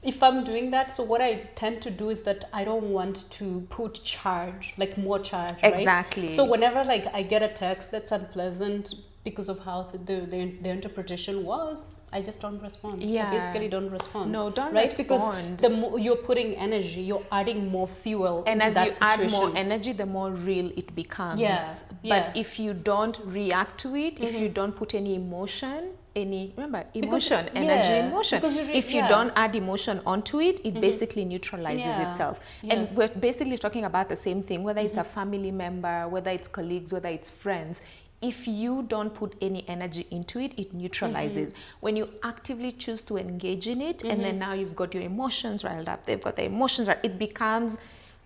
If I'm doing that, so what I tend to do is that I don't want to put charge, like more charge, right? Exactly. So whenever like I get a text that's unpleasant because of how the interpretation was, I just don't respond. I basically don't respond. No, don't right? respond. Because you're putting energy, you're adding more fuel and into as that you situation. add more energy, the more real it becomes. But if you don't react to it, if you don't put any emotion, energy in motion. If you don't add emotion onto it, it basically neutralizes itself. And we're basically talking about the same thing, whether it's a family member, whether it's colleagues, whether it's friends. if you don't put any energy into it, it neutralizes. When you actively choose to engage in it, and then now you've got your emotions riled up, they've got their emotions riled, it becomes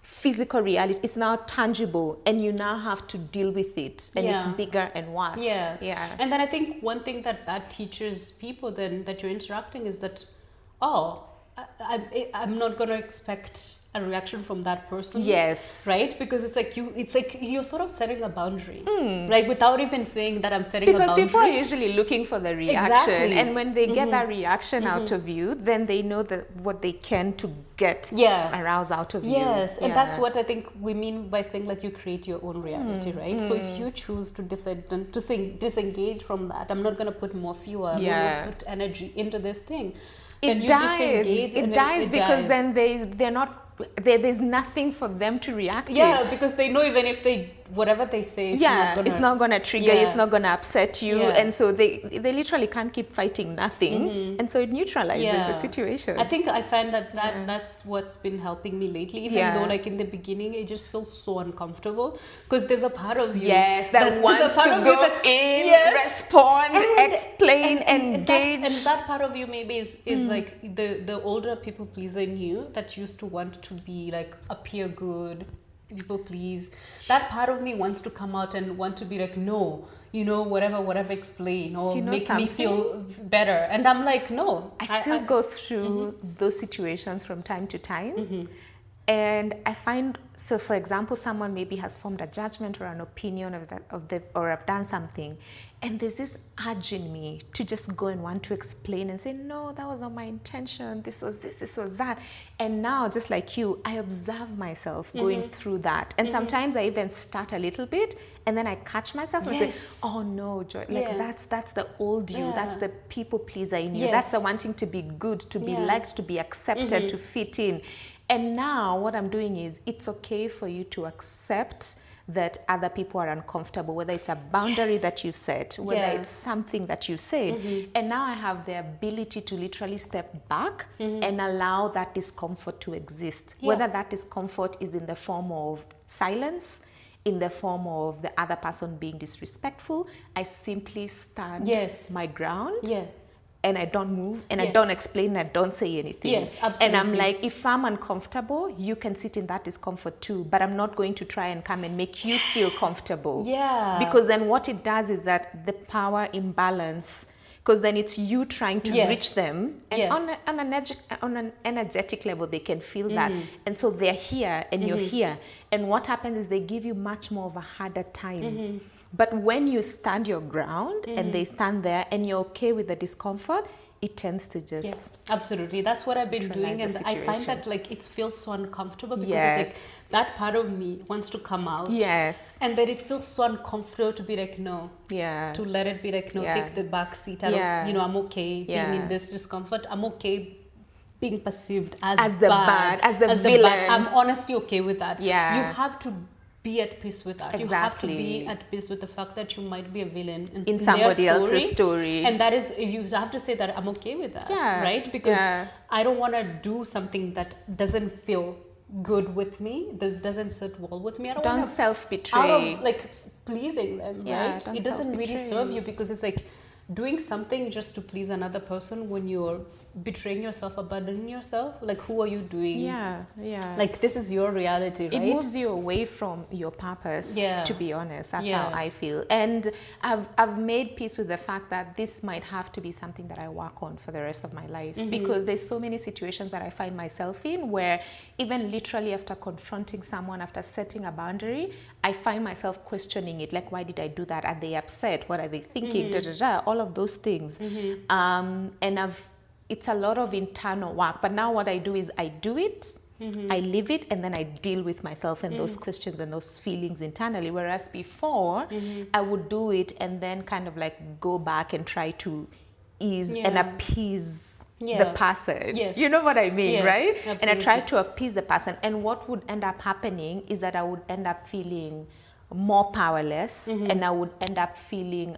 physical reality. It's now tangible, and you now have to deal with it, and it's bigger and worse. And then I think one thing that teaches people then that you're interacting is that, I'm not going to expect a reaction from that person. Yes. Right? Because it's like you're sort of setting a boundary. Like without even saying that I'm setting a boundary. Because people are usually looking for the reaction. Exactly. And when they get that reaction out of you, then they know that what they can to get aroused out of you. Yes. And that's what I think we mean by saying like you create your own reality, right? So if you choose to disengage from that, I'm not going to put more fuel, I'm going to put energy into this thing. It dies because then there's nothing for them to react to. Yeah, because they know even if whatever they say, it's not gonna trigger you, it's not gonna upset you, and so they literally can't keep fighting nothing, and so it neutralizes the situation. I think I find that's what's been helping me lately, even though like in the beginning it just feels so uncomfortable because there's a part of you that wants to go in, respond, explain, engage, and that part of you maybe is like the older people pleaser in you that used to want to be like appear good, people please. That part of me wants to come out and want to be like, no, whatever, explain or make me feel better. And I'm like, no. I still go through those situations from time to time. And I find, so for example, someone maybe has formed a judgment or an opinion or I've done something, and there's this urge in me to just go and want to explain and say, no, that was not my intention. This was this, this was that. And now, just like you, I observe myself going through that. And sometimes I even start a little bit, and then I catch myself and say, oh no, Joy, like that's the old you, that's the people pleaser in you, that's the wanting to be good, to be liked, to be accepted, to fit in. And now what I'm doing is, it's okay for you to accept that other people are uncomfortable, whether it's a boundary that you set, whether it's something that you said. And now I have the ability to literally step back and allow that discomfort to exist. Whether that discomfort is in the form of silence, in the form of the other person being disrespectful, I simply stand my ground. And I don't move, and I don't explain, and I don't say anything. Yes, absolutely. And I'm like, if I'm uncomfortable, you can sit in that discomfort too, but I'm not going to try and come and make you feel comfortable. Because then what it does is that the power imbalance, because then it's you trying to reach them, and on an energetic level, they can feel that. And so they're here, and you're here. And what happens is they give you much more of a harder time. But when you stand your ground and they stand there and you're okay with the discomfort, it tends to just absolutely. That's what I've been doing, and I find that like it feels so uncomfortable because it's like that part of me wants to come out. And then it feels so uncomfortable to be like, no. To let it be like, no, take the back seat. I don't, I'm okay being in this discomfort. I'm okay being perceived as the bad, as the villain. I'm honestly okay with that. You have to be at peace with that. You have to be at peace with the fact that you might be a villain in somebody else's story. And that is, you have to say that I'm okay with that, right? Because I don't want to do something that doesn't feel good with me, that doesn't sit well with me. I don't self-betray. Out of like pleasing them, right? It doesn't really serve you, because it's like doing something just to please another person when you're betraying yourself, abandoning yourself. Like, who are you doing? Like, this is your reality, right? It moves you away from your purpose, to be honest. That's how I feel. And I've made peace with the fact that this might have to be something that I work on for the rest of my life, because there's so many situations that I find myself in where even literally after confronting someone, after setting a boundary, I find myself questioning it. Like, why did I do that? Are they upset? What are they thinking? All of those things. And it's a lot of internal work, but now what I do is I do it, I live it, and then I deal with myself and those questions and those feelings internally. Whereas before, I would do it and then kind of like go back and try to ease and appease the person. You know what I mean, right? Absolutely. And I try to appease the person. And what would end up happening is that I would end up feeling more powerless, and I would end up feeling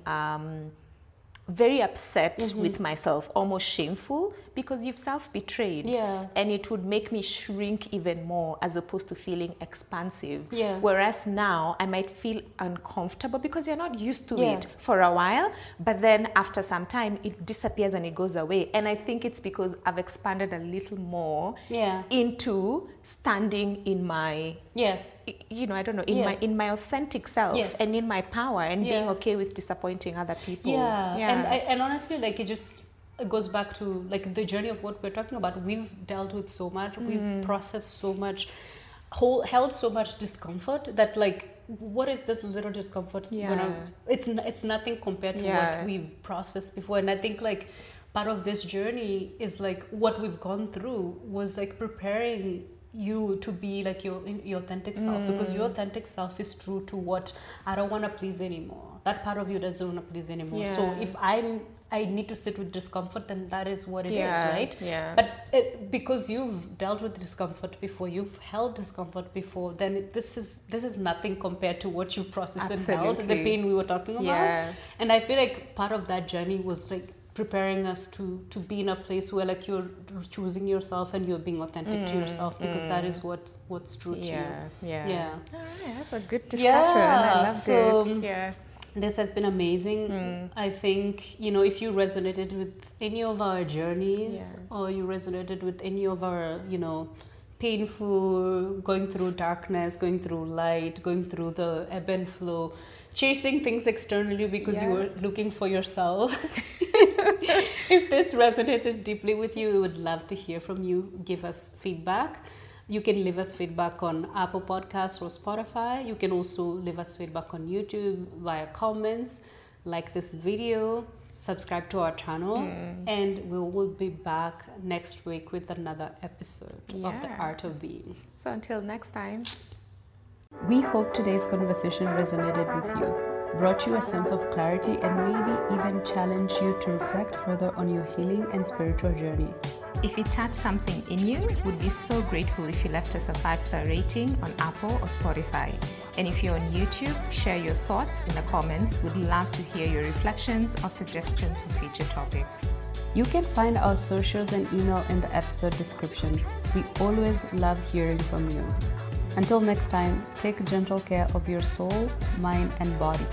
very upset with myself, almost shameful, because you've self-betrayed. Yeah. And it would make me shrink even more as opposed to feeling expansive. Yeah. Whereas now I might feel uncomfortable because you're not used to Yeah. it for a while, but then after some time it disappears and it goes away. And I think it's because I've expanded a little more Yeah. into standing in my, Yeah. you know, I don't know, Yeah. in my authentic self, Yes. and in my power, and being Yeah. okay with disappointing other people. Yeah. And honestly, like, it goes back to like the journey of what we're talking about. We've dealt with so much, we've processed so much, held so much discomfort that, like, what is this little discomfort Yeah. it's nothing compared to Yeah. what we've processed before. And I think, like, part of this journey is like what we've gone through was like preparing you to be like your authentic self, because your authentic self is true to what I don't want to please anymore. That part of you doesn't want to please anymore. So Yeah. if I need to sit with discomfort, then that is what it is, Yeah, right? yeah. But because you've dealt with discomfort before, you've held discomfort before, then this is nothing compared to what you've processed and held, the Absolutely. pain we were talking about. Yeah. And I feel like part of that journey was like preparing us to be in a place where, like, you're choosing yourself and you're being authentic to yourself, because that is what's true to you. Yeah. Alright, that's a good discussion. I loved so it. Yeah. this has been amazing. I think, you know, if you resonated with any of our journeys, or you resonated with any of our, you know, painful, going through darkness, going through light, going through the ebb and flow, chasing things externally because you were looking for yourself. If this resonated deeply with you, we would love to hear from you. Give us feedback. You can leave us feedback on Apple Podcasts or Spotify. You can also leave us feedback on YouTube via comments, like this video, subscribe to our channel, and we will be back next week with another episode of The Art of Being. So until next time. We hope today's conversation resonated with you, brought you a sense of clarity, and maybe even challenged you to reflect further on your healing and spiritual journey. If it touched something in you, would be so grateful if you left us a 5-star rating on Apple or Spotify. And if you're on YouTube, share your thoughts in the comments. We'd love to hear your reflections or suggestions for future topics. You can find our socials and email in the episode description. We always love hearing from you. Until next time, take gentle care of your soul, mind, and body.